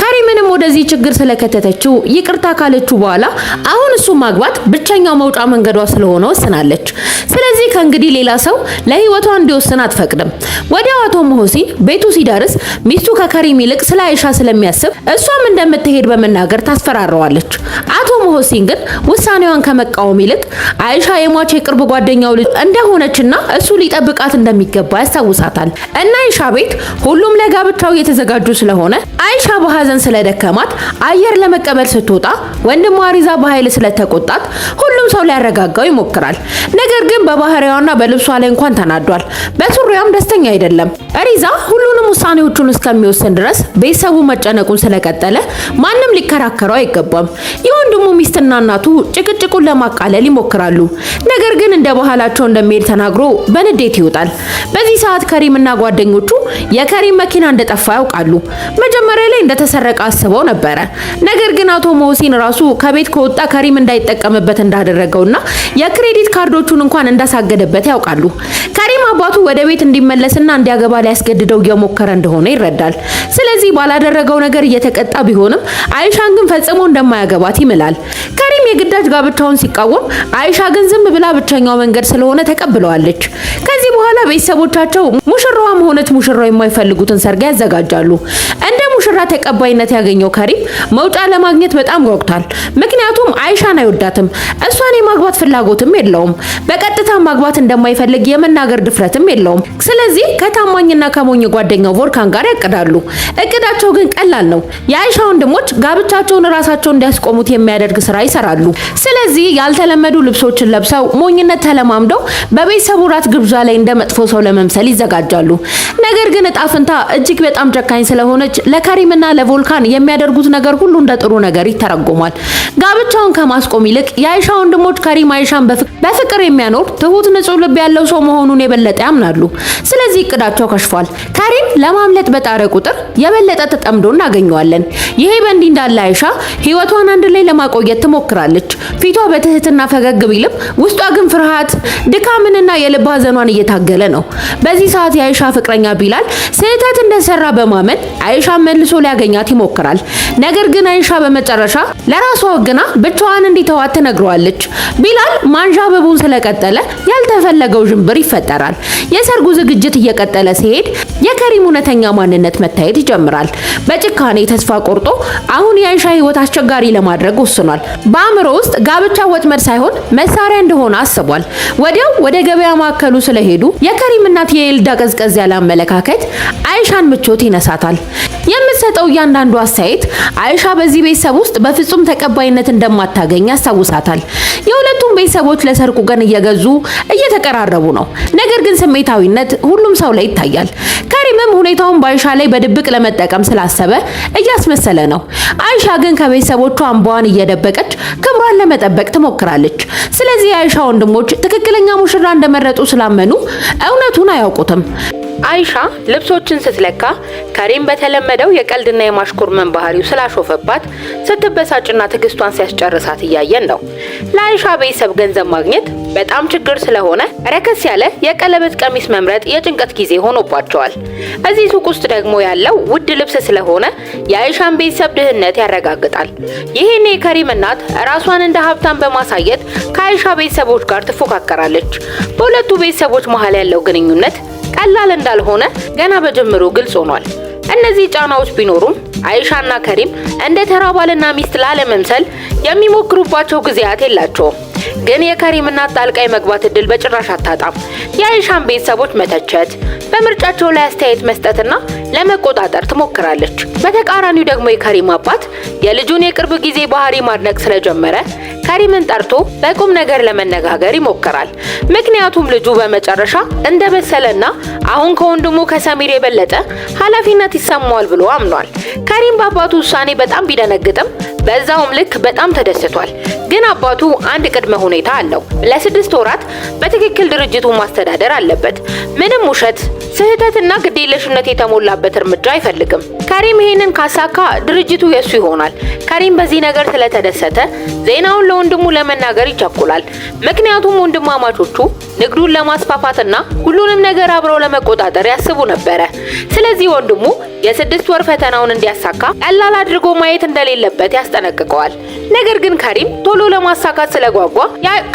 ከሪምንም ወደዚህ ችግር ስለከተተችው ይቅርታ ካለችው በኋላ አሁን እሱ ማግባት ብቸኛው መውጫ መንገዷ ስለሆነ ወስናለች። ስለዚህ ከእንግዲህ ሌላ ሰው ለህይወቷ እንዲወስን አትፈቅድም። ወዲያው አቶ መሆሲን ቤቱ ሲደርስ ሚስቱ ከከሪም ይልቅ ስለ አይሻ ስለሚያስብ እሷም እንደምትሄድ በመናገር ታስፈራረዋለች። አቶ መሆሲን ግን ውሳኔዋን ከመቃወም ይልቅ አይሻ የሟች የቅርብ ጓደኛው ልጅ እንደሆነችና እሱ ሊጠብቃት እንደሚገባ ያስታውሳታል። እና አይሻ ቤት ሁሉም ለጋብቻው እየተዘጋጁ ስለሆነ አይሻ በሐዘን ስለደከማት አየር ለመቀበል ስትወጣ ወንድሟ ሪዛ በኃይል ስለተቆጣት ሁሉም ሰው ሊያረጋጋው ይሞክራል። ነገር ግን በባህሪዋና በልብሷ ላይ እንኳን ተናዷል። በሱሪያም ደስተኛ አይደለም። ሪዛ ሁሉንም ውሳኔዎቹን እስከሚወስን ድረስ ቤተሰቡ መጨነቁን ስለቀጠለ ማንም ሊከራከረው አይገባም። የወንድሙ ሚስትና እናቱ ጭቅጭቁን ለማቃለል ይሞክራሉ። ነገር ግን እንደ ባህላቸው እንደሚሄድ ተናግሮ በንዴት ይወጣል። በዚህ ሰዓት ከሪምና ጓደኞቹ የከሪም መኪና እንደጠፋ ያውቃሉ። መጀመሪያ ላይ እንደተሰረቀ አስበው ነበረ። ነገር ግን አቶ መሆሲን ራሱ ከቤት ከወጣ ከሪም እንዳይጠቀምበት እንዳደረገውና የክሬዲት ካርዶቹን እንኳን እንዳሳገደበት ያውቃሉ። ከሪም አባቱ ወደ ቤት እንዲመለስና እንዲያገባ ሊያስገድደው እየሞከረ እንደሆነ ይረዳል። ስለዚህ ባላደረገው ነገር እየተቀጣ ቢሆንም አይሻን ግን ፈጽሞ እንደማያገባት ይምላል። ከሪም የግዳጅ ጋብቻውን ሲቃወም፣ አይሻ ግን ዝም ብላ ብቸኛው መንገድ ስለሆነ ተቀብለዋለች። ከዚህ በኋላ ቤተሰቦቻቸው ሙሽራዋም ሆነች ሙሽራው የማይፈልጉትን ሰርግ ያዘጋጃሉ። እንደ ሙሽራ ተቀባይነት ያገኘው ከሪም መውጫ ለማግኘት በጣም ጓጉቷል። ምክንያቱም አይሻን አይወዳትም፣ እሷን የማግባት ፍላጎትም የለውም። በቀጥታ ማግባት እንደማይፈልግ የመናገር ድፍረትም የለውም። ስለዚህ ከታማኝና ከሞኝ ጓደኛው ቮልካን ጋር ያቅዳሉ። እቅዳቸው ግን ቀላል ነው። የአይሻ ወንድሞች ጋብቻቸውን ራሳቸው እንዲያስቆሙት የሚያደርግ ስራ ይሰራሉ። ስለዚህ ያልተለመዱ ልብሶችን ለብሰው ሞኝነት ተለማምደው በቤተሰቡ ራት ግብዣ ላይ እንደ መጥፎ ሰው ለመምሰል ይዘጋጃሉ። ነገር ነገር ግን እጣ ፈንታ እጅግ በጣም ጨካኝ ስለሆነች ለከሪምና ለቮልካን የሚያደርጉት ነገር ሁሉ እንደ ጥሩ ነገር ይተረጎማል። ጋብቻውን ከማስቆም ይልቅ የአይሻ ወንድሞች ከሪም አይሻን በፍቅር የሚያኖር ትሁት ንጹህ ልብ ያለው ሰው መሆኑን የበለጠ ያምናሉ። ስለዚህ እቅዳቸው ከሽፏል። ከሪም ለማምለጥ በጣረ ቁጥር የበለጠ ተጠምዶ እናገኘዋለን። ይሄ በእንዲህ እንዳለ አይሻ ህይወቷን አንድ ላይ ለማቆየት ትሞክራለች። ፊቷ በትህትና ፈገግ ቢልም ውስጧ ግን ፍርሃት፣ ድካምንና የልብ ሐዘኗን እየታገለ ነው። በዚህ ሰዓት የአይሻ ፍቅረኛ ቢላል ስህተት እንደሰራ በማመን አይሻ መልሶ ሊያገኛት ይሞክራል። ነገር ግን አይሻ በመጨረሻ ለራሷ ወግና ብቻዋን እንዲተዋት ትነግረዋለች። ቢላል ማንዣበቡን ስለቀጠለ ያልተፈለገው ዥንብር ይፈጠራል። የሰርጉ ዝግጅት እየቀጠለ ሲሄድ የከሪም እውነተኛ ማንነት መታየት ይጀምራል። በጭካኔ ተስፋ ቆርጦ አሁን የአይሻ ህይወት አስቸጋሪ ለማድረግ ወስኗል። በአእምሮ ውስጥ ጋብቻ ወጥመድ ሳይሆን መሳሪያ እንደሆነ አስቧል። ወዲያው ወደ ገበያ ማዕከሉ ስለሄዱ የከሪም እናት የኤልዳ ቀዝቀዝ ያለ አመለካከት አይሻን ምቾት ይነሳታል። የምትሰጠው እያንዳንዱ አስተያየት አይሻ በዚህ ቤተሰብ ውስጥ በፍጹም ተቀባይነት እንደማታገኝ ያስታውሳታል። የሁለቱም ቤተሰቦች ለሰርጉ ቀን እየገዙ እየተቀራረቡ ነው። ነገር ግን ስሜታዊነት ሁሉም ሰው ላይ ይታያል። ከሪምም ሁኔታውን በአይሻ ላይ በድብቅ ለመጠቀም ስላሰበ እያስመሰለ ነው። አይሻ ግን ከቤተሰቦቿ እንባዋን እየደበቀች ክብሯን ለመጠበቅ ትሞክራለች። ስለዚህ የአይሻ ወንድሞች ትክክለኛ ሙሽራ እንደመረጡ ስላመኑ እውነቱን አያውቁትም። አይሻ ልብሶችን ስትለካ ከሪም በተለመደው የቀልድና የማሽኮርመን ባህሪው ስላሾፈባት ስትበሳጭና ትግስቷን ሲያስጨርሳት እያየን ነው። ለአይሻ ቤተሰብ ገንዘብ ማግኘት በጣም ችግር ስለሆነ ረከስ ያለ የቀለበት ቀሚስ መምረጥ የጭንቀት ጊዜ ሆኖባቸዋል። እዚህ ሱቅ ውስጥ ደግሞ ያለው ውድ ልብስ ስለሆነ የአይሻን ቤተሰብ ድህነት ያረጋግጣል። ይሄኔ የከሪም እናት ራሷን እንደ ሀብታም በማሳየት ከአይሻ ቤተሰቦች ጋር ትፎካከራለች። በሁለቱ ቤተሰቦች መሀል ያለው ግንኙነት ቀላል እንዳልሆነ ገና በጅምሩ ግልጽ ሆኗል። እነዚህ ጫናዎች ቢኖሩም አይሻና ከሪም እንደ ተራ ባልና ሚስት ላለመምሰል የሚሞክሩባቸው ጊዜያት የላቸውም። ግን የከሪም እናት ጣልቃ የመግባት እድል በጭራሽ አታጣም። የአይሻን ቤተሰቦች መተቸት፣ በምርጫቸው ላይ አስተያየት መስጠትና ለመቆጣጠር ትሞክራለች። በተቃራኒው ደግሞ የከሪም አባት የልጁን የቅርብ ጊዜ ባህሪ ማድነቅ ስለጀመረ ከሪምን ጠርቶ በቁም ነገር ለመነጋገር ይሞክራል። ምክንያቱም ልጁ በመጨረሻ እንደበሰለና አሁን ከወንድሙ ከሰሚር የበለጠ ኃላፊነት ይሰማዋል ብሎ አምኗል። ከሪም በአባቱ ውሳኔ በጣም ቢደነግጥም በዛውም ልክ በጣም ተደስቷል። ግን አባቱ አንድ ቅድመ ሁኔታ አለው። ለ6 ወራት በትክክል ድርጅቱን ማስተዳደር አለበት። ምንም ውሸት፣ ስህተትና ግዴለሽነት የተሞላበት እርምጃ አይፈልግም። ከሪም ይሄንን ካሳካ ድርጅቱ የሱ ይሆናል። ከሪም በዚህ ነገር ስለተደሰተ ዜናውን ለወንድሙ ለመናገር ይቸኩላል። ምክንያቱም ወንድማማቾቹ ንግዱን ለማስፋፋትና ሁሉንም ነገር አብረው ለመቆጣጠር ያስቡ ነበረ። ስለዚህ ወንድሙ የ6 ወር ፈተናውን እንዲያሳካ ቀላል አድርጎ ማየት እንደሌለበት ያስጠነቅቀዋል። ነገር ግን ከሪም ቶሎ ለማሳካት ስለጓጓ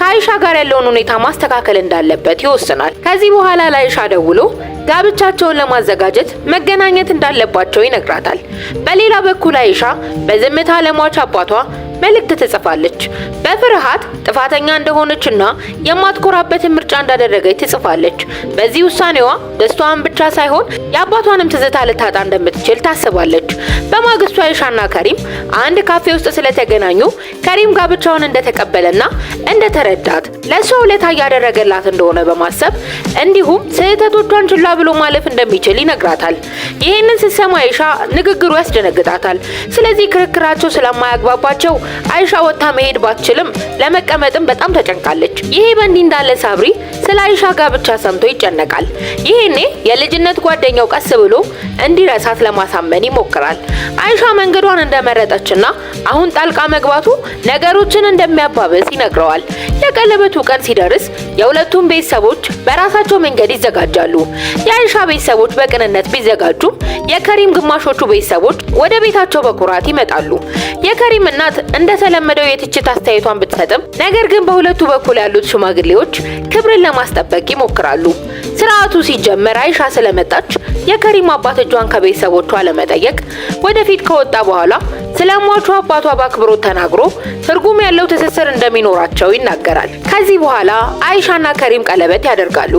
ከአይሻ ጋር ያለውን ሁኔታ ማስተካከል እንዳለበት ይወስናል። ከዚህ በኋላ ለአይሻ ደውሎ ጋብቻቸውን ለማዘጋጀት መገናኘት እንዳለባቸው ይነግራታል። በሌላ በኩል አይሻ በዝምታ ለሟች አባቷ መልእክት ትጽፋለች። በፍርሃት ጥፋተኛ እንደሆነችና የማትኮራበትን ምርጫ እንዳደረገች ትጽፋለች። በዚህ ውሳኔዋ ደስታዋን ብቻ ሳይሆን የአባቷንም ትዝታ ልታጣ እንደምትችል ታስባለች። በማግስቱ አይሻና ከሪም አንድ ካፌ ውስጥ ስለተገናኙ ከሪም ጋብቻውን እንደተቀበለና እንደተረዳት ለሷ ውለታ ያደረገላት እንደሆነ በማሰብ እንዲሁም ስህተቶቿን ችላ ብሎ ማለፍ እንደሚችል ይነግራታል። ይህንን ስትሰማ አይሻ ንግግሩ ያስደነግጣታል። ስለዚህ ክርክራቸው ስለማያግባባቸው አይሻ ወጥታ መሄድ ባትችልም ለመቀመጥም በጣም ተጨንቃለች። ይሄ በእንዲህ እንዳለ ሳብሪ ስለ አይሻ ጋብቻ ሰምቶ ይጨነቃል። ይሄኔ የልጅነት ጓደኛው ቀስ ብሎ እንዲረሳት ለማሳመን ይሞክራል። አይሻ መንገዷን እንደመረጠችና አሁን ጣልቃ መግባቱ ነገሮችን እንደሚያባብስ ይነግረዋል። የቀለበቱ ቀን ሲደርስ የሁለቱም ቤተሰቦች በራሳቸው መንገድ ይዘጋጃሉ። የአይሻ ቤተሰቦች በቅንነት ቢዘጋጁም የከሪም ግማሾቹ ቤተሰቦች ወደ ቤታቸው በኩራት ይመጣሉ። የከሪም እናት እንደተለመደው የትችት አስተያየቷን ብትሰጥም ነገር ግን በሁለቱ በኩል ያሉት ሽማግሌዎች ክብርን ለማስጠበቅ ይሞክራሉ። ስርዓቱ ሲጀመር አይሻ ስለመጣች የከሪም አባት እጇን ከቤተሰቦቿ ለመጠየቅ ወደፊት ከወጣ በኋላ ስለሟቹ አባቷ በአክብሮት ተናግሮ ትርጉም ያለው ትስስር እንደሚኖራቸው ይናገራል። ከዚህ በኋላ አይሻና ከሪም ቀለበት ያደርጋሉ።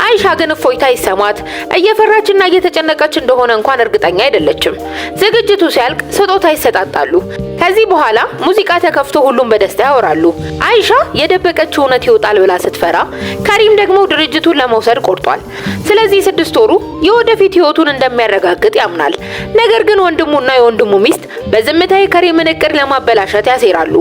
አይሻ ግን እፎይታ ይሰማት እየፈራችና እየተጨነቀች እንደሆነ እንኳን እርግጠኛ አይደለችም። ዝግጅቱ ሲያልቅ ስጦታ ይሰጣጣሉ። ከዚህ በኋላ ሙዚቃ ተከፍቶ ሁሉም በደስታ ያወራሉ። አይሻ የደበቀችው እውነት ይወጣል ብላ ስትፈራ፣ ከሪም ደግሞ ድርጅቱን ለመውሰድ ቆርጧል። ስለዚህ 6 ወሩ የወደፊት ህይወቱን እንደሚያረጋግጥ ያምናል። ነገር ግን ወንድሙና የወንድሙ ሚስት በዝምታ የከሪምን እቅድ ለማበላሸት ያሴራሉ።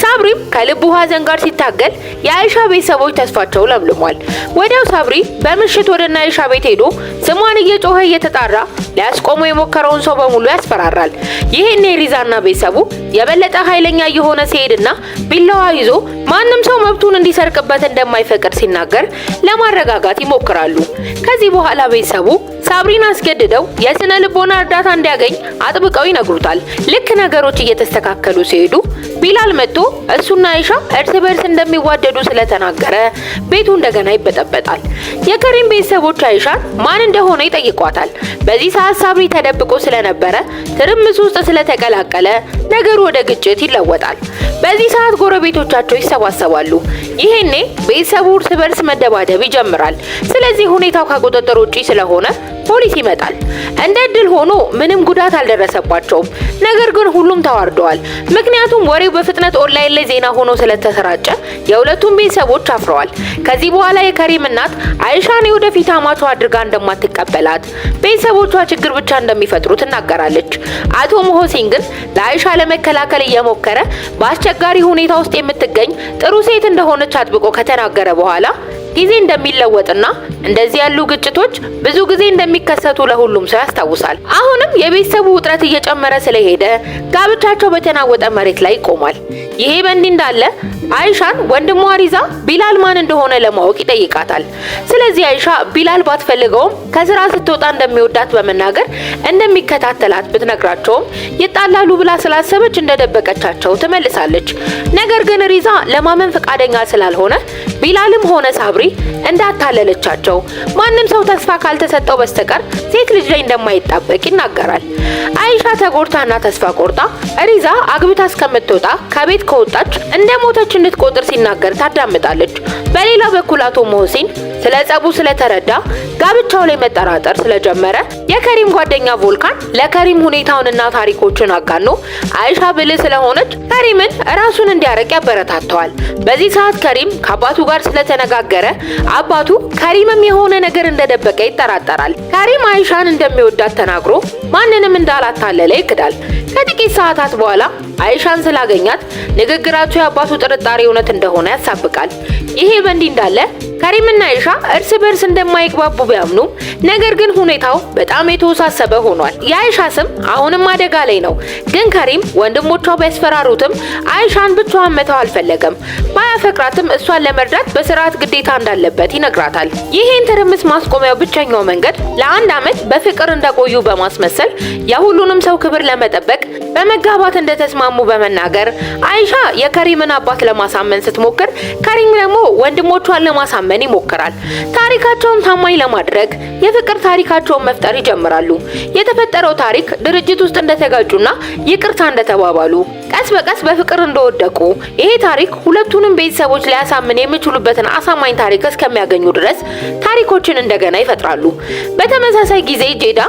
ሳብሪም ከልቡ ሐዘን ጋር ሲታገል የአይሻ ቤተሰቦች ተስፋቸው ለምልሟል። ወዲያው ሳብሪ በምሽት ወደ አይሻ ቤት ሄዶ ስሟን እየጮኸ እየተጣራ ሊያስቆመው የሞከረውን ሰው በሙሉ ያስፈራራል። ይሄን ሪዛና ቤተሰቡ የበለጠ ኃይለኛ የሆነ ሲሄድና ቢላዋ ይዞ ማንም ሰው መብቱን እንዲሰርቅበት እንደማይፈቅድ ሲናገር ለማረጋጋት ይሞክራሉ። ከዚህ በኋላ ቤተሰቡ ሳብሪን አስገድደው የስነ ልቦና እርዳታ እንዲያገኝ አጥብቀው ይነግሩታል። ልክ ነገሮች እየተስተካከሉ ሲሄዱ ቢላል መጥቶ እሱና አይሻ እርስ በርስ እንደሚዋደዱ ስለተናገረ ቤቱ እንደገና ይበጠበጣል። የከሪም ቤተሰቦች አይሻን ማን እንደሆነ ይጠይቋታል። በዚህ ሰዓት ሳብሪ ተደብቆ ስለነበረ ትርምስ ውስጥ ስለተቀላቀለ ነገሩ ወደ ግጭት ይለወጣል። በዚህ ሰዓት ጎረቤቶቻቸው ይሰባሰባሉ። ይሄኔ ቤተሰቡ እርስ በርስ መደባደብ ይጀምራል። ስለዚህ ሁኔታው ከቁጥጥር ውጪ ስለሆነ ፖሊስ ይመጣል። እንደ እድል ሆኖ ምንም ጉዳት አልደረሰባቸውም። ነገር ግን ሁሉም ተዋርደዋል። ምክንያቱም ወሬው በፍጥነት ኦንላይን ላይ ዜና ሆኖ ስለተሰራጨ የሁለቱም ቤተሰቦች አፍረዋል። ከዚህ በኋላ የከሪም እናት አይሻን የወደፊት አማቿ አድርጋ እንደማትቀበላት፣ ቤተሰቦቿ ችግር ብቻ እንደሚፈጥሩ ትናገራለች። አቶ ሞሆሲን ግን ለአይሻ ለመከላከል እየሞከረ በአስቸጋሪ ሁኔታ ውስጥ የምትገኝ ጥሩ ሴት እንደሆነች አጥብቆ ከተናገረ በኋላ ጊዜ እንደሚለወጥና እንደዚህ ያሉ ግጭቶች ብዙ ጊዜ እንደሚከሰቱ ለሁሉም ሰው ያስታውሳል። አሁንም የቤተሰቡ ውጥረት እየጨመረ ስለሄደ ጋብቻቸው በተናወጠ መሬት ላይ ይቆማል። ይሄ በእንዲህ እንዳለ አይሻን ወንድሟ ሪዛ ቢላል ማን እንደሆነ ለማወቅ ይጠይቃታል። ስለዚህ አይሻ ቢላል ባትፈልገውም ከስራ ስትወጣ እንደሚወዳት በመናገር እንደሚከታተላት ብትነግራቸውም ይጣላሉ ብላ ስላሰበች እንደደበቀቻቸው ትመልሳለች። ነገር ግን ሪዛ ለማመን ፈቃደኛ ስላልሆነ ቢላልም ሆነ ሳብሪ እንዳታለለቻቸው ማንም ሰው ተስፋ ካልተሰጠው በስተቀር ሴት ልጅ ላይ እንደማይጣበቅ ይናገራል። አይሻ ተጎድታና ተስፋ ቆርጣ ሪዛ አግብታ እስከምትወጣ ከቤት ከወጣች እንደሞተች እንድትቆጥር ሲናገር ታዳምጣለች። በሌላ በኩል አቶ ሞሆሲን ስለ ጸቡ ስለተረዳ ጋብቻው ላይ መጠራጠር ስለጀመረ የከሪም ጓደኛ ቮልካን ለከሪም ሁኔታውንና ታሪኮችን አጋኖ አይሻ ብልህ ስለሆነች ከሪምን ራሱን እንዲያረቅ ያበረታተዋል። በዚህ ሰዓት ከሪም ከአባቱ ጋር ስለተነጋገረ አባቱ ከሪምም የሆነ ነገር እንደደበቀ ይጠራጠራል። ከሪም አይሻን እንደሚወዳት ተናግሮ ማንንም እንዳላታለለ ይክዳል። ከጥቂት ሰዓታት በኋላ አይሻን ስላገኛት ንግግራቸው የአባቱ ጥርጣሬ እውነት እንደሆነ ያሳብቃል። ይሄ በእንዲህ እንዳለ ከሪምና አይሻ እርስ በርስ እንደማይግባቡ ቢያምኑም ነገር ግን ሁኔታው በጣም የተወሳሰበ ሆኗል። የአይሻ ስም አሁንም አደጋ ላይ ነው። ግን ከሪም ወንድሞቿ ቢያስፈራሩትም አይሻን ብቻዋን መተው አልፈለገም። ባያፈቅራትም እሷን ለመርዳት በስርዓት ግዴታ እንዳለበት ይነግራታል። ይሄን ትርምስ ማስቆሚያው ብቸኛው መንገድ ለ1 ዓመት በፍቅር እንደቆዩ በማስመሰል የሁሉንም ሰው ክብር ለመጠበቅ በመጋባት እንደተስማሙ በመናገር አይሻ የከሪምን አባት ለማሳመን ስትሞክር፣ ከሪም ደግሞ ወንድሞቿን ለማሳመን ይሞክራል። ታሪካቸውን ታማኝ ለማድረግ የፍቅር ታሪካቸውን መፍጠር ይጀምራሉ። የተፈጠረው ታሪክ ድርጅት ውስጥ እንደተጋጩና ይቅርታ እንደተባባሉ፣ ቀስ በቀስ በፍቅር እንደወደቁ፣ ይሄ ታሪክ ሁለቱንም ቤተሰቦች ሊያሳምን የሚችሉበትን አሳማኝ ታሪክ እስከሚያገኙ ድረስ ታሪኮችን እንደገና ይፈጥራሉ። በተመሳሳይ ጊዜ ጄዳ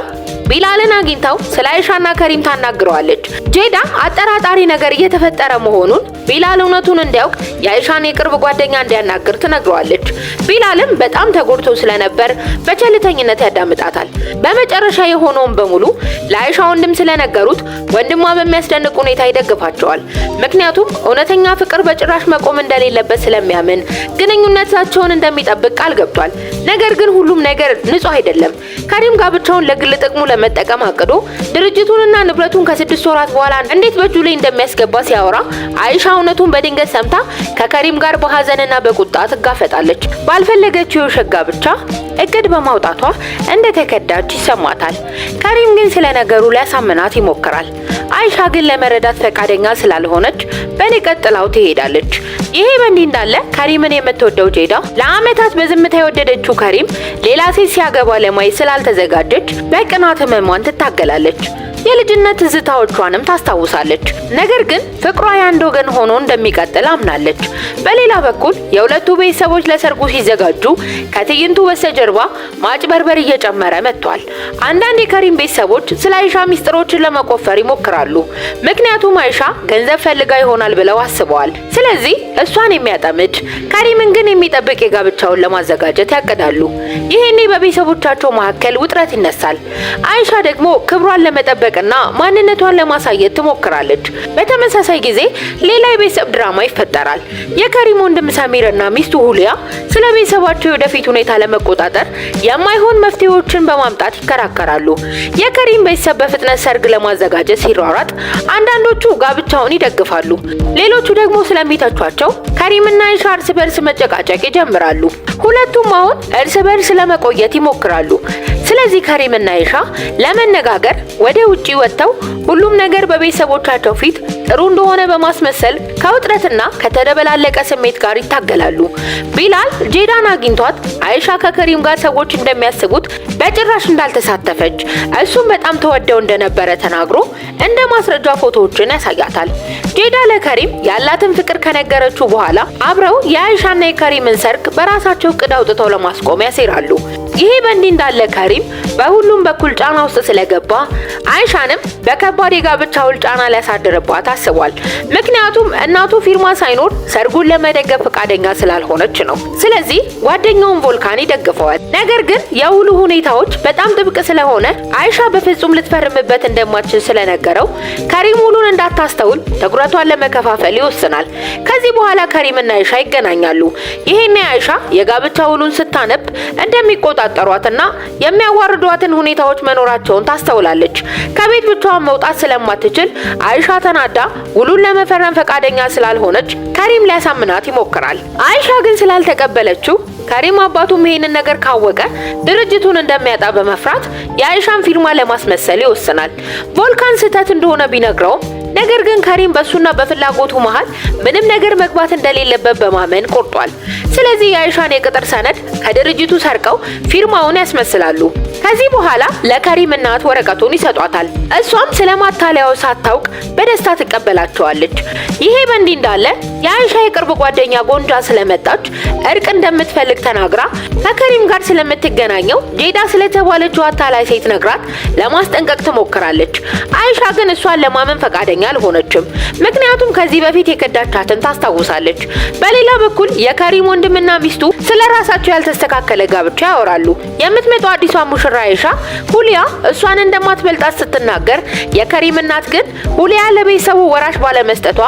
ቢላልን አግኝታው ስለ አይሻና ከሪም ታናግረዋለች። ጄዳ አጠራጣሪ ነገር እየተፈጠረ መሆኑን ቢላል እውነቱን እንዲያውቅ የአይሻን የቅርብ ጓደኛ እንዲያናግር ትነግረዋለች። ቢላልም በጣም ተጎድቶ ስለነበር በቸልተኝነት ያዳምጣታል። በመጨረሻ የሆነውን በሙሉ ለአይሻ ወንድም ስለነገሩት ወንድሟ በሚያስደንቅ ሁኔታ ይደግፋቸዋል። ምክንያቱም እውነተኛ ፍቅር በጭራሽ መቆም እንደሌለበት ስለሚያምን ግንኙነታቸውን እንደሚጠብቅ ቃል ገብቷል። ነገር ግን ሁሉም ነገር ንጹህ አይደለም። ከሪም ጋብቻውን ለግል ጥቅሙ ለመጠቀም አቅዶ ድርጅቱንና ንብረቱን ከ6 ወራት በኋላ እንዴት በእጁ ላይ እንደሚያስገባ ሲያወራ አይሻ እውነቱን በድንገት ሰምታ ከከሪም ጋር በሐዘንና በቁጣ ትጋፈጣለች። ባልፈለገችው የውሸት ጋብቻ እቅድ በማውጣቷ እንደተከዳች ይሰማታል። ከሪም ግን ስለነገሩ ሊያሳምናት ይሞክራል። አይሻ ግን ለመረዳት ፈቃደኛ ስላልሆነች በንቀት ጥላው ትሄዳለች። ይሄ በእንዲህ እንዳለ ከሪምን የምትወደው ጄዳ ለዓመታት በዝምታ የወደደችው ከሪም ሌላ ሴት ሲያገባ ለማየት ስላልተዘጋጀች በቅናት ህመሟን ትታገላለች። የልጅነት ትዝታዎቿንም ታስታውሳለች። ነገር ግን ፍቅሯ ያንድ ወገን ሆኖ እንደሚቀጥል አምናለች። በሌላ በኩል የሁለቱ ቤተሰቦች ለሰርጉ ሲዘጋጁ ከትዕይንቱ በስተጀርባ ማጭበርበር እየጨመረ መጥቷል። አንዳንድ የከሪም ቤተሰቦች ስለ አይሻ ሚስጥሮችን ለመቆፈር ይሞክራሉ። ምክንያቱም አይሻ ገንዘብ ፈልጋ ይሆናል ብለው አስበዋል። ስለዚህ እሷን የሚያጠምድ ከሪምን ግን የሚጠብቅ የጋብቻውን ለማዘጋጀት ያቅዳሉ። ይሄኔ በቤተሰቦቻቸው መካከል ውጥረት ይነሳል። አይሻ ደግሞ ክብሯን ለመጠበቅና ማንነቷን ለማሳየት ትሞክራለች። በተመሳሳይ ጊዜ ሌላ የቤተሰብ ድራማ ይፈጠራል። የከሪም ወንድም ሰሚርና ሚስቱ ሁሊያ ስለ ቤተሰባቸው የወደፊት ሁኔታ ለመቆጣጠር የማይሆን መፍትሄዎችን በማምጣት ይከራከራሉ። የከሪም ቤተሰብ በፍጥነት ሰርግ ለማዘጋጀት ሲሯሯጥ፣ አንዳንዶቹ ጋብቻውን ይደግፋሉ፣ ሌሎቹ ደግሞ ስለሚተቿቸው ከሪምና አይሻ እርስ በርስ መጨቃጨቅ ይጀምራሉ። ሁለቱም አሁን እርስ በርስ ለመቆየት ይሞክራሉ። ስለዚህ ከሪምና አይሻ ለመነጋገር ወደ ውጪ ወጥተው ሁሉም ነገር በቤተሰቦቻቸው ፊት ጥሩ እንደሆነ በማስመሰል ከውጥረትና ከተደበላለቀ ስሜት ጋር ይታገላሉ። ቢላል ጄዳን አግኝቷት አይሻ ከከሪም ጋር ሰዎች እንደሚያስቡት በጭራሽ እንዳልተሳተፈች እሱም በጣም ተወደው እንደነበረ ተናግሮ እንደ ማስረጃ ፎቶዎችን ያሳያታል። ጄዳ ለከሪም ያላትን ፍቅር ከነገረችው በኋላ አብረው የአይሻና የከሪምን ሰርግ በራሳቸው እቅድ አውጥተው ለማስቆም ያሴራሉ። ይሄ በእንዲህ እንዳለ ከሪም በሁሉም በኩል ጫና ውስጥ ስለገባ አይሻንም በከባድ የጋብቻ ውል ጫና ሊያሳድርባት አስቧል። ምክንያቱም እናቱ ፊርማ ሳይኖር ሰርጉን ለመደገፍ ፈቃደኛ ስላልሆነች ነው። ስለዚህ ጓደኛውን ቮልካን ይደግፈዋል። ነገር ግን የውሉ ሁኔታዎች በጣም ጥብቅ ስለሆነ አይሻ በፍጹም ልትፈርምበት እንደማትችል ስለነገረው ከሪም ውሉን እንዳታስተውል ትኩረቷን ለመከፋፈል ይወስናል። ከዚህ በኋላ ከሪምና አይሻ ይገናኛሉ። ይሄኔ አይሻ የጋብቻ ውሉን ስታነብ እንደሚቆጣጠሯትና የሚያዋርዷትን ሁኔታዎች መኖራቸውን ታስተውላለች። ከቤት ብቻዋን መውጣት ስለማትችል አይሻ ተናዳ ውሉን ለመፈረም ፈቃደኛ ስላልሆነች ከሪም ሊያሳምናት ይሞክራል። አይሻ ግን ስላልተቀበለችው ከሪም አባቱም ይሄንን ነገር ካወቀ ድርጅቱን እንደሚያጣ በመፍራት የአይሻን ፊርማ ለማስመሰል ይወስናል። ቮልካን ስህተት እንደሆነ ቢነግረውም ነገር ግን ከሪም በሱና በፍላጎቱ መሃል ምንም ነገር መግባት እንደሌለበት በማመን ቆርጧል። ስለዚህ የአይሻን የቅጥር ሰነድ ከድርጅቱ ሰርቀው ፊርማውን ያስመስላሉ። ከዚህ በኋላ ለከሪም እናት ወረቀቱን ይሰጧታል። እሷም ስለማታለያው ሳታውቅ በደስታ ትቀበላቸዋለች። ይሄ በእንዲህ እንዳለ የአይሻ የቅርብ ጓደኛ ጎንጃ ስለመጣች እርቅ እንደምትፈልግ ተናግራ ከከሪም ጋር ስለምትገናኘው ጄዳ ስለተባለችው አታላይ ሴት ነግራት ለማስጠንቀቅ ትሞክራለች። አይሻ ግን እሷን ለማመን ፈቃደኛ አልሆነችም። ምክንያቱም ከዚህ በፊት የከዳቻትን ታስታውሳለች። በሌላ በኩል የከሪም ወንድምና ሚስቱ ስለራሳቸው ያልተስተካከለ ጋብቻ ያወራሉ። የምትመጣው አዲሷ ሙሽራ አይሻ ሁሊያ እሷን እንደማትበልጣት ስትናገር፣ የከሪም እናት ግን ሁሊያ ለቤተሰቡ ወራሽ ባለመስጠቷ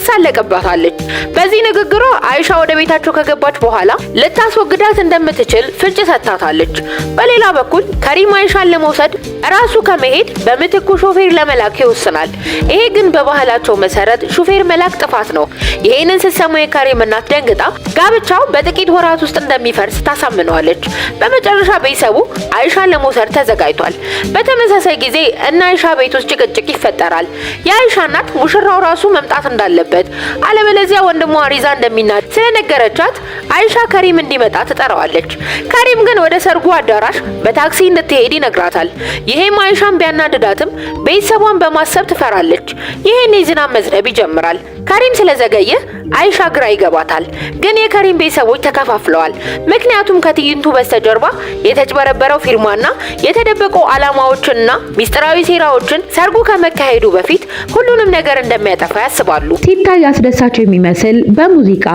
ትሳለቅባታለች። በዚህ ንግግሯ አይሻ ወደ ቤታቸው ከገባች በኋላ ልታስወግዳት እንደምትችል ፍንጭ ሰጥታታለች። በሌላ በኩል ከሪም አይሻን ለመውሰድ ራሱ ከመሄድ በምትኩ ሾፌር ለመላክ ይወስናል። ይሄ ግን በባህላቸው መሰረት ሹፌር መላክ ጥፋት ነው። ይሄንን ስትሰማ የከሪም እናት ደንግጣ ጋብቻው በጥቂት ወራት ውስጥ እንደሚፈርስ ታሳምነዋለች። በመጨረሻ ቤተሰቡ አይሻን ለመውሰድ ተዘጋጅቷል። በተመሳሳይ ጊዜ እና አይሻ ቤት ውስጥ ጭቅጭቅ ይፈጠራል። የአይሻ እናት ሙሽራው ራሱ መምጣት እንዳለበት አለበለዚያ ወንድሟ ሪዛ እንደሚናድ ስለነገረቻት አይሻ ከሪም እንዲመጣ ትጠራዋለች። ከሪም ግን ወደ ሰርጉ አዳራሽ በታክሲ እንድትሄድ ይነግራታል። ይሄም አይሻን ቢያናድዳትም ቤተሰቧን በማሰብ ትፈራለች። ይሄን የዝናብ መዝነብ ይጀምራል። ከሪም ስለዘገየ አይሻ ግራ ይገባታል። ግን የከሪም ቤተሰቦች ተከፋፍለዋል። ምክንያቱም ከትዕይንቱ በስተጀርባ የተጭበረበረው ፊርማና የተደበቁ ዓላማዎችንና ሚስጥራዊ ሴራዎችን ሰርጉ ከመካሄዱ በፊት ሁሉንም ነገር እንደሚያጠፋ ያስባሉ። ሲታይ አስደሳች የሚመስል በሙዚቃ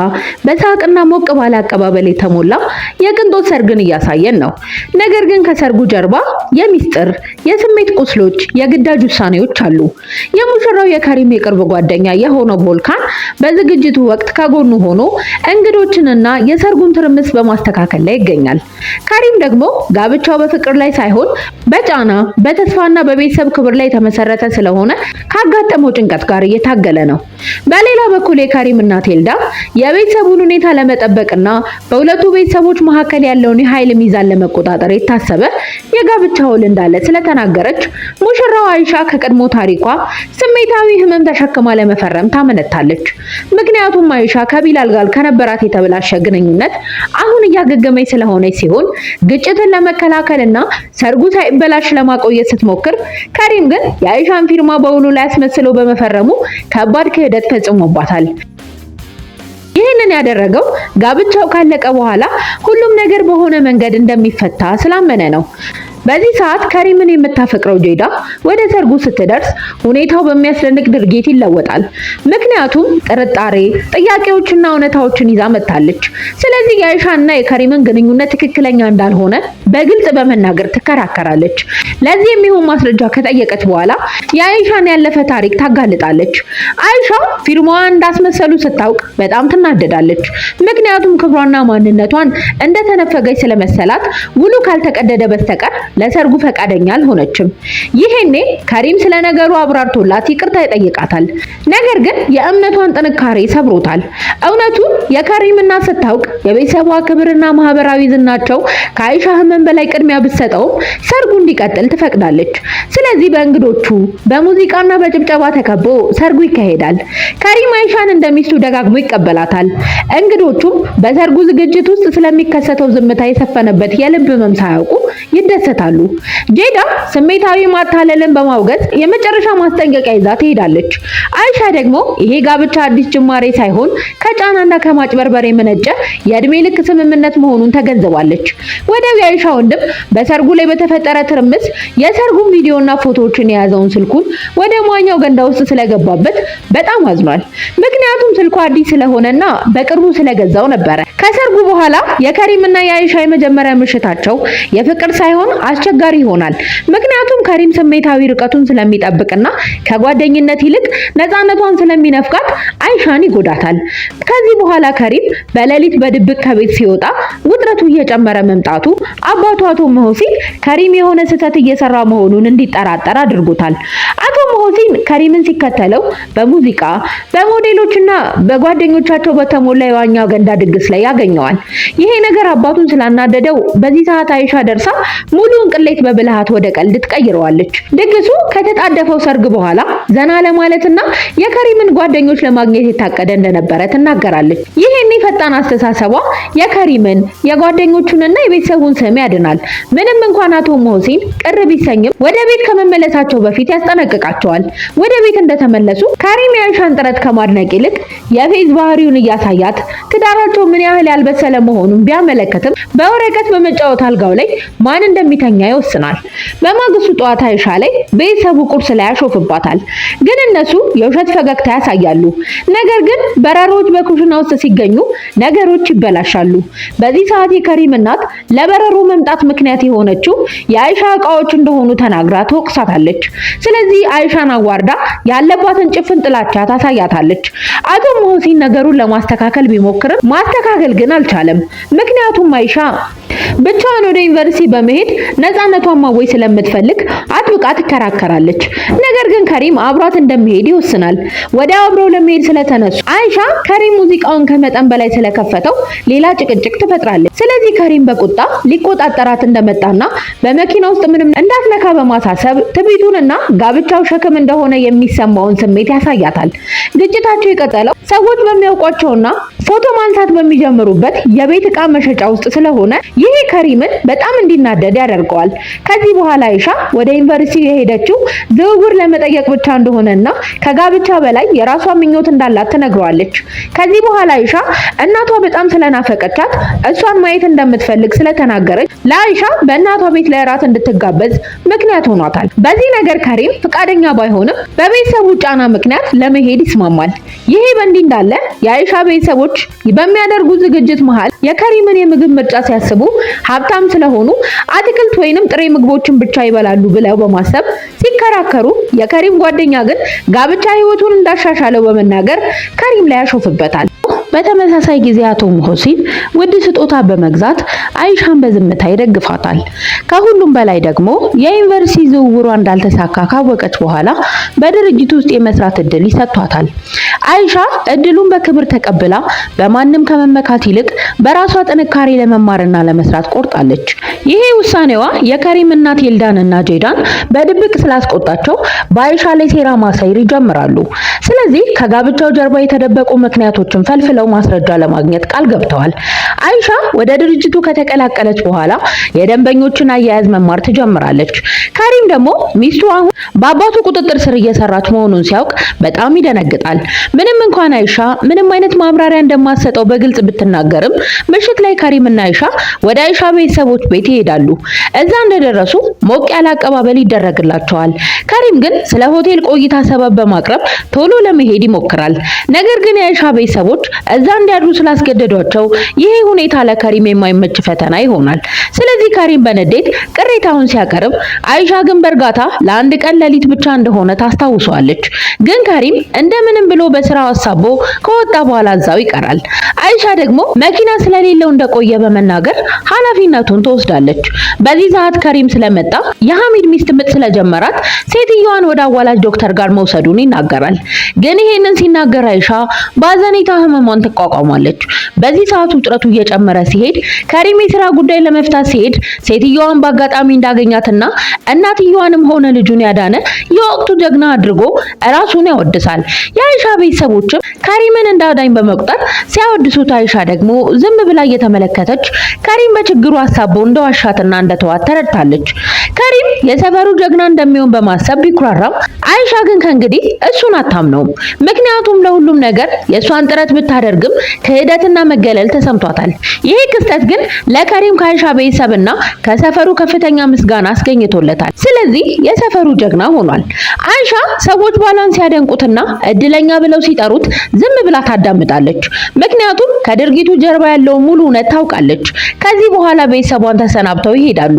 በሳቅና ሞቅ ባለ አቀባበል የተሞላ የቅንጦት ሰርግን እያሳየን ነው። ነገር ግን ከሰርጉ ጀርባ የሚስጥር የስሜት ቁስሎች፣ የግዳጅ ውሳኔዎች አሉ። የሙሽራው የከሪም የቅርብ ጓደኛ የሆነው ቮልካን በዝግጅቱ ወቅት ከጎኑ ሆኖ እንግዶችንና የሰርጉን ትርምስ በማስተካከል ላይ ይገኛል። ከሪም ደግሞ ጋብቻው በፍቅር ላይ ሳይሆን በጫና በተስፋና በቤተሰብ ክብር ላይ የተመሰረተ ስለሆነ ካጋጠመው ጭንቀት ጋር እየታገለ ነው። በሌላ በኩል የከሪም እናት ኤልዳ የቤተሰቡን ሁኔታ ለመጠበቅና በሁለቱ ቤተሰቦች መካከል ያለውን የኃይል ሚዛን ለመቆጣጠር የታሰበ የጋብቻ ውል እንዳለ ስለተናገረች ሙሽራው አይሻ ከቀድሞ ታሪኳ ስሜታ ስሜታዊ ህመም ተሸክማ ለመፈረም ታመነታለች። ምክንያቱም አይሻ ከቢላል ጋር ከነበራት የተበላሸ ግንኙነት አሁን እያገገመች ስለሆነች ሲሆን ግጭትን ለመከላከልና ሰርጉ ሳይበላሽ ለማቆየት ስትሞክር፣ ከሪም ግን የአይሻን ፊርማ በውሉ ላይ አስመስሎ በመፈረሙ ከባድ ክህደት ፈጽሞባታል። ይህንን ያደረገው ጋብቻው ካለቀ በኋላ ሁሉም ነገር በሆነ መንገድ እንደሚፈታ ስላመነ ነው። በዚህ ሰዓት ከሪምን የምታፈቅረው ጄዳ ወደ ሰርጉ ስትደርስ ሁኔታው በሚያስደንቅ ድርጊት ይለወጣል። ምክንያቱም ጥርጣሬ፣ ጥያቄዎችና እውነታዎችን ይዛ መጥታለች። ስለዚህ የአይሻና የከሪምን ግንኙነት ትክክለኛ እንዳልሆነ በግልጽ በመናገር ትከራከራለች። ለዚህ የሚሆን ማስረጃ ከጠየቀች በኋላ የአይሻን ያለፈ ታሪክ ታጋልጣለች። አይሻ ፊርማዋን እንዳስመሰሉ ስታውቅ በጣም ትናደዳለች። ምክንያቱም ክብሯና ማንነቷን እንደተነፈገች ስለመሰላት ውሉ ካልተቀደደ በስተቀር ለሰርጉ ፈቃደኛ አልሆነችም። ይሄኔ ከሪም ስለ ነገሩ አብራርቶላት ይቅርታ ይጠይቃታል። ነገር ግን የእምነቷን ጥንካሬ ሰብሮታል። እውነቱን የከሪም እናት ስታውቅ የቤተሰቧ ክብርና ማህበራዊ ዝናቸው ከአይሻ ህመም በላይ ቅድሚያ ብትሰጠውም ሰርጉ እንዲቀጥል ትፈቅዳለች። ስለዚህ በእንግዶቹ በሙዚቃና በጭብጨባ ተከቦ ሰርጉ ይካሄዳል። ከሪም አይሻን እንደሚስቱ ደጋግሞ ይቀበላታል። እንግዶቹም በሰርጉ ዝግጅት ውስጥ ስለሚከሰተው ዝምታ የሰፈነበት የልብ ህመም ሳያውቁ ይደሰታሉ። ጄዳ ስሜታዊ ማታለልን በማውገዝ የመጨረሻ ማስጠንቀቂያ ይዛ ትሄዳለች። አይሻ ደግሞ ይሄ ጋብቻ አዲስ ጅማሬ ሳይሆን ከጫናና ከማጭበርበር የመነጨ የእድሜ ልክ ስምምነት መሆኑን ተገንዝባለች። ወዲያው የአይሻ ወንድም በሰርጉ ላይ በተፈጠረ ትርምስ የሰርጉን ቪዲዮና ፎቶዎችን የያዘውን ስልኩን ወደ መዋኛው ገንዳ ውስጥ ስለገባበት በጣም አዝኗል። ምክንያቱም ስልኩ አዲስ ስለሆነና በቅርቡ ስለገዛው ነበረ። ከሰርጉ በኋላ የከሪምና የአይሻ የመጀመሪያ ምሽታቸው የፍቅር ሳይሆን አስቸጋሪ ይሆናል። ምክንያቱም ከሪም ስሜታዊ ርቀቱን ስለሚጠብቅና ከጓደኝነት ይልቅ ነፃነቷን ስለሚነፍቃት አይሻን ይጎዳታል። ከዚህ በኋላ ከሪም በሌሊት በድብቅ ከቤት ሲወጣ ውጥረቱ እየጨመረ መምጣቱ አባቱ አቶ መሆሲን ከሪም የሆነ ስህተት እየሰራ መሆኑን እንዲጠራጠር አድርጎታል። አቶ መሆሲን ከሪምን ሲከተለው በሙዚቃ በሞዴሎችና በጓደኞቻቸው በተሞላ የዋኛ ገንዳ ድግስ ላይ ያገኘዋል። ይሄ ነገር አባቱን ስላናደደው በዚህ ሰዓት አይሻ ደርሳ ሙሉውን ቅሌት በብልሃት ወደ ቀልድ ትቀይረዋለች። ድግሱ ከተጣደፈው ሰርግ በኋላ ዘና ለማለትና የከሪምን ጓደኞች ለማግኘት የታቀደ እንደነበረ ትናገራለች። ይሄኔ ፈጣን አስተሳሰቧ የከሪምን የጓደኞቹንና የቤተሰቡን ስም ያድናል። ምንም እንኳን አቶ መሆሲን ቅር ቢሰኝም ወደ ቤት ከመመለሳቸው በፊት ያስጠነቅቃቸዋል። ወደ ቤት እንደተመለሱ ከሪም የአይሻን ጥረት ከማድነቅ ይልቅ የፌዝ ባህሪውን እያሳያት ትዳራቸው ምን ያህል ያልበሰለ መሆኑን ቢያመለክትም በወረቀት በመጫወት አልጋው ላይ ማን እንደሚተኛ ይወስናል። በማግስቱ ጠዋት አይሻ ላይ ቤተሰቡ ቁርስ ላይ ያሾፍባታል። ግን እነሱ የውሸት ፈገግታ ያሳያሉ። ነገር ግን በረሮች በኩሽና ውስጥ ሲገኙ ነገሮች ይበላሻሉ። በዚህ ሰዓት የከሪም እናት ለበረሮ መምጣት ምክንያት የሆነችው የአይሻ እቃዎች እንደሆኑ ተናግራ ትወቅሳታለች። ስለዚህ አይሻን አዋርዳ ያለባትን ጭፍን ጥላቻ ታሳያታለች። አቶ መሆሲን ነገሩን ለማስተካከል ቢሞክርም ማስተካከል ግን አልቻለም። ምክንያቱም አይሻ ብቻዋን ወደ ዩኒቨርሲቲ በመሄድ ነፃነቷን ማወይ ስለምትፈልግ አጥብቃ ትከራከራለች። ነገር ግን ከሪም አብሯት እንደሚሄድ ይወስናል። ወደ አብረው ለመሄድ ስለተነሱ አይሻ ከሪም ሙዚቃውን ከመጠን በላይ ስለከፈተው ሌላ ጭቅጭቅ ትፈጥራለች። ስለዚህ ከሪም በቁጣ ሊቆጣጠራት እንደመጣና በመኪና ውስጥ ምንም እንዳትነካ በማሳሰብ ትዕቢቱንና ጋብቻው ሸክም እንደሆነ የሚሰማውን ስሜት ያሳያታል። ግጭታቸው የቀጠለው ሰዎች በሚያውቋቸውና ፎቶ ማንሳት በሚጀምሩበት የቤት ዕቃ መሸጫ ውስጥ ስለሆነ ይሄ ከሪምን በጣም እንዲናደድ ያደርገዋል። ከዚህ በኋላ አይሻ ወደ ዩኒቨርሲቲ የሄደችው ዝውውር ለመጠየቅ ብቻ እንደሆነና ከጋብቻ በላይ የራሷ ምኞት እንዳላት ትነግረዋለች። ከዚህ በኋላ አይሻ እናቷ በጣም ስለናፈቀቻት እሷን ማየት እንደምትፈልግ ስለተናገረች ለአይሻ በእናቷ ቤት ላይ እራት እንድትጋበዝ ምክንያት ሆኗታል። በዚህ ነገር ከሪም ፈቃደኛ ባይሆንም በቤተሰቡ ጫና ምክንያት ለመሄድ ይስማማል። ይሄ በእንዲህ እንዳለ የአይሻ ቤተሰቦች በሚያደርጉ ዝግጅት መሃል የከሪምን የምግብ ምርጫ ሲያስቡ ሀብታም ስለሆኑ አትክልት ወይንም ጥሬ ምግቦችን ብቻ ይበላሉ ብለው በማሰብ ሲከራከሩ፣ የከሪም ጓደኛ ግን ጋብቻ ህይወቱን እንዳሻሻለው በመናገር ከሪም ላይ ያሾፍበታል። በተመሳሳይ ጊዜ አቶ ሙህሲን ውድ ስጦታ በመግዛት አይሻን በዝምታ ይደግፋታል። ከሁሉም በላይ ደግሞ የዩኒቨርሲቲ ዝውውሯ እንዳልተሳካ ካወቀች በኋላ በድርጅቱ ውስጥ የመስራት እድል ይሰጥቷታል። አይሻ እድሉን በክብር ተቀብላ በማንም ከመመካት ይልቅ በራሷ ጥንካሬ ለመማርና ለመስራት ቆርጣለች። ይሄ ውሳኔዋ የከሪም እናት ኤልዳንና ጄዳን በድብቅ ስላስቆጣቸው በአይሻ ላይ ሴራ ማሳየር ይጀምራሉ። ስለዚህ ከጋብቻው ጀርባ የተደበቁ ምክንያቶችን ፈልፍለው ማስረጃ ለማግኘት ቃል ገብተዋል። አይሻ ወደ ድርጅቱ ከተቀላቀለች በኋላ የደንበኞችን አያያዝ መማር ትጀምራለች። ከሪም ደግሞ ሚስቱ አሁን በአባቱ ቁጥጥር ስር እየሰራች መሆኑን ሲያውቅ በጣም ይደነግጣል። ምንም እንኳን አይሻ ምንም አይነት ማብራሪያ እንደማትሰጠው በግልጽ ብትናገርም ምሽት ላይ ከሪም እና አይሻ ወደ አይሻ ቤተሰቦች ቤት ይሄዳሉ። እዛ እንደደረሱ ሞቅ ያለ አቀባበል ይደረግላቸዋል። ከሪም ግን ስለ ሆቴል ቆይታ ሰበብ በማቅረብ ቶሎ ለመሄድ ይሞክራል። ነገር ግን የአይሻ ቤተሰቦች እዛ እንዲያድሩ ስላስገደዷቸው ይሄ ሁኔታ ለከሪም የማይመች ፈተና ይሆናል። ስለዚህ ከሪም በንዴት ቅሬታውን ሲያቀርብ አይሻ ግን በእርጋታ ለአንድ ቀን ሌሊት ብቻ እንደሆነ ታስታውሰዋለች። ግን ከሪም እንደምንም ብሎ በስራው አሳቦ ከወጣ በኋላ እዛው ይቀራል። አይሻ ደግሞ መኪና ስለሌለው እንደቆየ በመናገር ኃላፊነቱን ትወስዳለች። በዚህ ሰዓት ከሪም ስለመጣ የሐሚድ ሚስት ምጥ ስለጀመራት ሴትዮዋን ወደ አዋላጅ ዶክተር ጋር መውሰዱን ይናገራል። ግን ይሄንን ሲናገር አይሻ በአዘኔታ ህመሟን ትቋቋማለች። በዚህ ሰዓት ውጥረቱ እየጨመረ ሲሄድ ከሪም የስራ ጉዳይ ለመፍታት ሲሄድ ሴትዮዋን በአጋጣሚ እንዳገኛትና እናትየዋንም ሆነ ልጁን ያዳነ የወቅቱ ጀግና አድርጎ ራሱን ያወድሳል። የአይሻ ቤተሰቦችም ከሪምን እንዳዳኝ በመቁጠር ሲያወድሱት አይሻ ደግሞ ዝም ብላ እየተመለከተች ከሪም በችግሩ አሳቦ እንደዋሻትና እንደተዋት ተረድታለች። ከሪም የሰፈሩ ጀግና እንደሚሆን በማሰብ ቢኩራራም አይሻ ግን ከእንግዲህ እሱን አታምነውም። ምክንያቱም ለሁሉም ነገር የእሷን ጥረት ብታደርግም ክህደትና መገለል ተሰምቷታል። ይሄ ክስተት ግን ለከሪም ከአይሻ ቤተሰብና ከሰፈሩ ከፍተኛ ምስጋና አስገኝቶለታል። ስለዚህ የሰፈሩ ጀግና ሆኗል። አይሻ ሰዎች ባሏን ሲያደንቁትና እድለኛ ብለው ሲጠሩት ዝም ብላ ታዳምጣለች። ምክንያቱም ከድርጊቱ ጀርባ ያለውን ሙሉ እውነት ታውቃለች። ከዚህ በኋላ ቤተሰቧን ተሰናብተው ይሄዳሉ።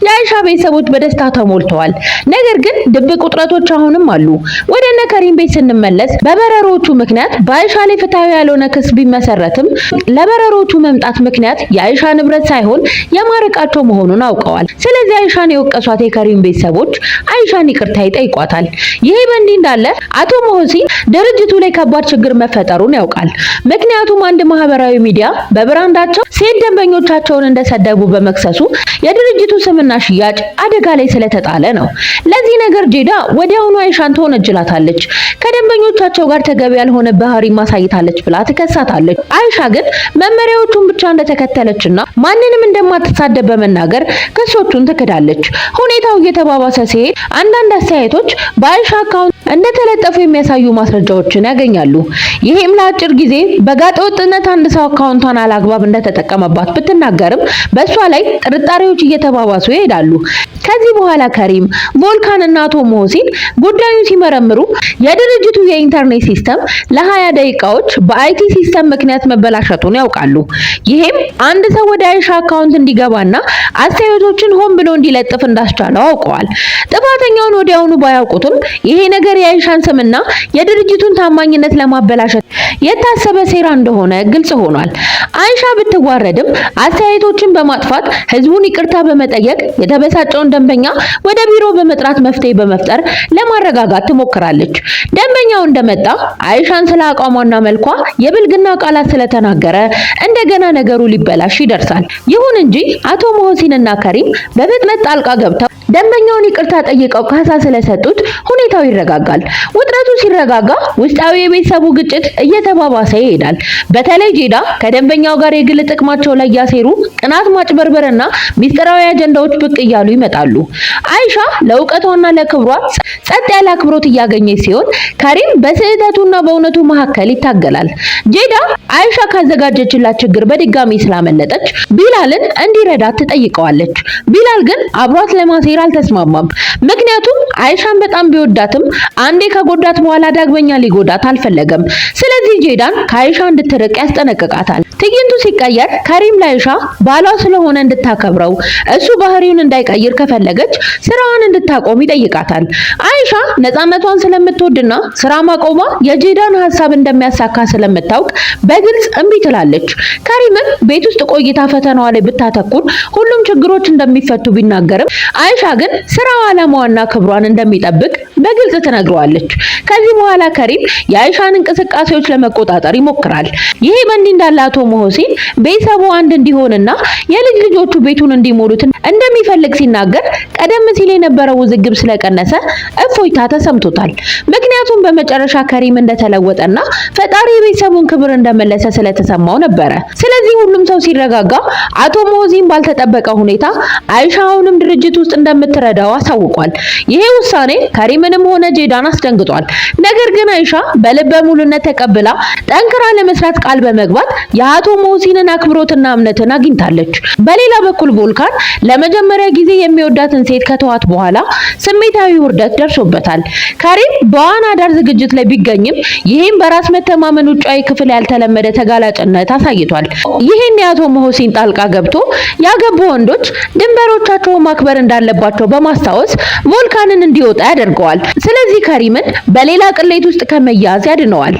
የአይሻ ቤተሰቦች በደስታ ተሞልተዋል። ነገር ግን ድብቅ ውጥረቶች አሁንም አሉ። ወደ እነ ከሪም ቤት ስንመለስ በበረሮቹ ምክንያት በአይሻ ላይ ፍትሃዊ ያልሆነ ክስ ቢመሰረትም ለበረሮቹ መምጣት ምክንያት የአይሻ ንብረት ሳይሆን የማረቃቸው መሆኑን አውቀዋል። ስለዚህ አይሻን የወቀሷት የከሪም ቤተሰቦች አይሻን ይቅርታ ይጠይቋታል። ይሄ በእንዲህ እንዳለ አቶ ሙህሲን ድርጅቱ ላይ ከባድ ችግር መፈጠሩን ያውቃል። ምክንያቱም አንድ ማህበራዊ ሚዲያ በብራንዳቸው ሴት ደንበኞቻቸውን እንደሰደቡ በመክሰሱ የድርጅቱ ስምና ሽያጭ አደጋ ላይ ስለተጣለ ነው። ለዚህ ነገር ጄዳ ወዲያውኑ አይሻን ትወነጅላታለች። ከደንበኞቻቸው ጋር ተገቢ ያልሆነ ባህሪ ማሳይታለች ብላ ትከሳታለች። አይሻ ግን መመሪያዎቹን ብቻ እንደተከተለችና ማንንም እንደማትሳደብ በመናገር ክሶቹን ትክዳለች። ሁኔታው እየተባባሰ ሲሄድ አንዳንድ አስተያየቶች በአይሻ አካውንት እንደተለጠፉ የሚያሳዩ ማስረጃዎችን ያገኛሉ። ይሄም ለአጭር ጊዜ በጋጠ ወጥነት አንድ ሰው አካውንቷን አላግባብ እንደተጠቀመባት ብትናገርም በእሷ ላይ ጥርጣሬዎች እየተባባሱ ይሄዳሉ። ከዚህ በኋላ ከሪም፣ ቮልካን እና አቶ ሙህሲን ጉዳዩን ሲመረምሩ የድርጅቱ የኢንተርኔት ሲስተም ለ20 ደቂቃዎች በአይቲ ሲስተም ምክንያት መበላሸቱን ያውቃሉ። ይሄም አንድ ሰው ወደ አይሻ አካውንት እንዲገባና አስተያየቶችን ሆን ብሎ እንዲለጥፍ እንዳስቻለው አውቀዋል። ጥፋተኛውን ወዲያውኑ ባያውቁትም ይሄ ነገር የአይሻን ስምና የድርጅቱን ታማኝነት ለማበላሸት የታሰበ ሴራ እንደሆነ ግልጽ ሆኗል። አይሻ ብትዋረድም አስተያየቶችን በማጥፋት ህዝቡን ይቅርታ በመጠየቅ የተበሳጨውን ደንበኛ ወደ ቢሮ በመጥራት መፍትሄ በመፍጠር ለማረጋጋት ትሞክራለች። ደንበኛው እንደመጣ አይሻን ስለ አቋሟና መልኳ የብልግና ቃላት ስለተናገረ እንደገና ነገሩ ሊበላሽ ይደርሳል። ይሁን እንጂ አቶ ሙህሲንና ከሪም በፍጥነት ጣልቃ ገብተው ደንበኛውን ይቅርታ ጠይቀው ካሳ ስለሰጡት ሁኔታው ይረጋጋል። ውጥረቱ ሲረጋጋ ውስጣዊ የቤተሰቡ ግጭት እየተባባሰ ይሄዳል። በተለይ ጄዳ ከደንበኛው ጋር የግል ጥቅማቸው ላይ ያሴሩ ቅናት፣ ማጭበርበርና ሚስጥራዊ አጀንዳዎች ብቅ እያሉ ይመጣሉ። አይሻ ለእውቀቷና ለክብሯ ጸጥ ያለ አክብሮት እያገኘች ሲሆን ከሪም በስህተቱና በእውነቱ መካከል ይታገላል። ጄዳ አይሻ ካዘጋጀችላት ችግር በድጋሚ ስላመለጠች ቢላልን እንዲረዳት ትጠይቀዋለች። ቢላል ግን አብሯት ለማሴር አልተስማማም። ምክንያቱም አይሻን በጣም ቢወዳትም አንዴ ከጎዳት በኋላ ዳግመኛ ሊጎዳት አልፈለገም። ስለዚህ ጄዳን ከአይሻ እንድትርቅ ያስጠነቅቃታል። ትዕይንቱ ሲቀየር ከሪም ለአይሻ ባሏ ስለሆነ እንድታከብረው እሱ ባህሪውን እንዳይቀይር ከፈለገች ስራዋን እንድታቆም ይጠይቃታል። አይሻ አይሻ ነፃነቷን ስለምትወድና ስራ ማቆሟ የጄዳን ሐሳብ እንደሚያሳካ ስለምታውቅ በግልጽ እምቢ ትላለች። ከሪምም ቤት ውስጥ ቆይታ ፈተናዋ ላይ ብታተኩር ሁሉም ችግሮች እንደሚፈቱ ቢናገርም አይሻ ግን ስራው ዓላማዋና ክብሯን እንደሚጠብቅ በግልጽ ትነግረዋለች። ከዚህ በኋላ ከሪም የአይሻን እንቅስቃሴዎች ለመቆጣጠር ይሞክራል። ይሄ በእንዲህ እንዳለ አቶ መሆሲን ቤተሰቡ አንድ እንዲሆንና የልጅ ልጆቹ ቤቱን እንዲሞሉት እንደሚፈልግ ሲናገር ቀደም ሲል የነበረው ውዝግብ ስለቀነሰ እፎይታ ተሰምቶታል። ምክንያቱም በመጨረሻ ከሪም እንደተለወጠና ፈጣሪ የቤተሰቡን ክብር እንደመለሰ ስለተሰማው ነበረ። ስለዚህ ሁሉም ሰው ሲረጋጋ አቶ መሆሲን ባልተጠበቀ ሁኔታ አይሻ አሁንም ድርጅት ውስጥ እንደምትረዳው አሳውቋል። ይሄ ውሳኔ ከሪምንም ሆነ ጄዳን አስደንግጧል። ነገር ግን አይሻ በልበ ሙሉነት ተቀብላ ጠንክራ ለመስራት ቃል በመግባት የአቶ መሆሲንን አክብሮትና እምነትን አግኝታለች። በሌላ በኩል ቮልካን ለመጀመሪያ ጊዜ የሚወዳትን ሴት ከተዋት በኋላ ስሜታዊ ውርደት ደርሶበታል። ከሪም በዋና ዳር ዝግጅት ላይ ቢገኝም ይህም በራስ መተማመን ውጫዊ ክፍል ያልተለመደ ተጋላጭነት አሳይቷል። ይህን የአቶ መሆሲን ጣልቃ ገብቶ ያገቡ ወንዶች ድንበሮቻቸውን ማክበር እንዳለባቸው በማስታወስ ቮልካንን እንዲወጣ ያደርገዋል። ስለዚህ ከሪምን በሌላ ቅሌት ውስጥ ከመያዝ ያድነዋል።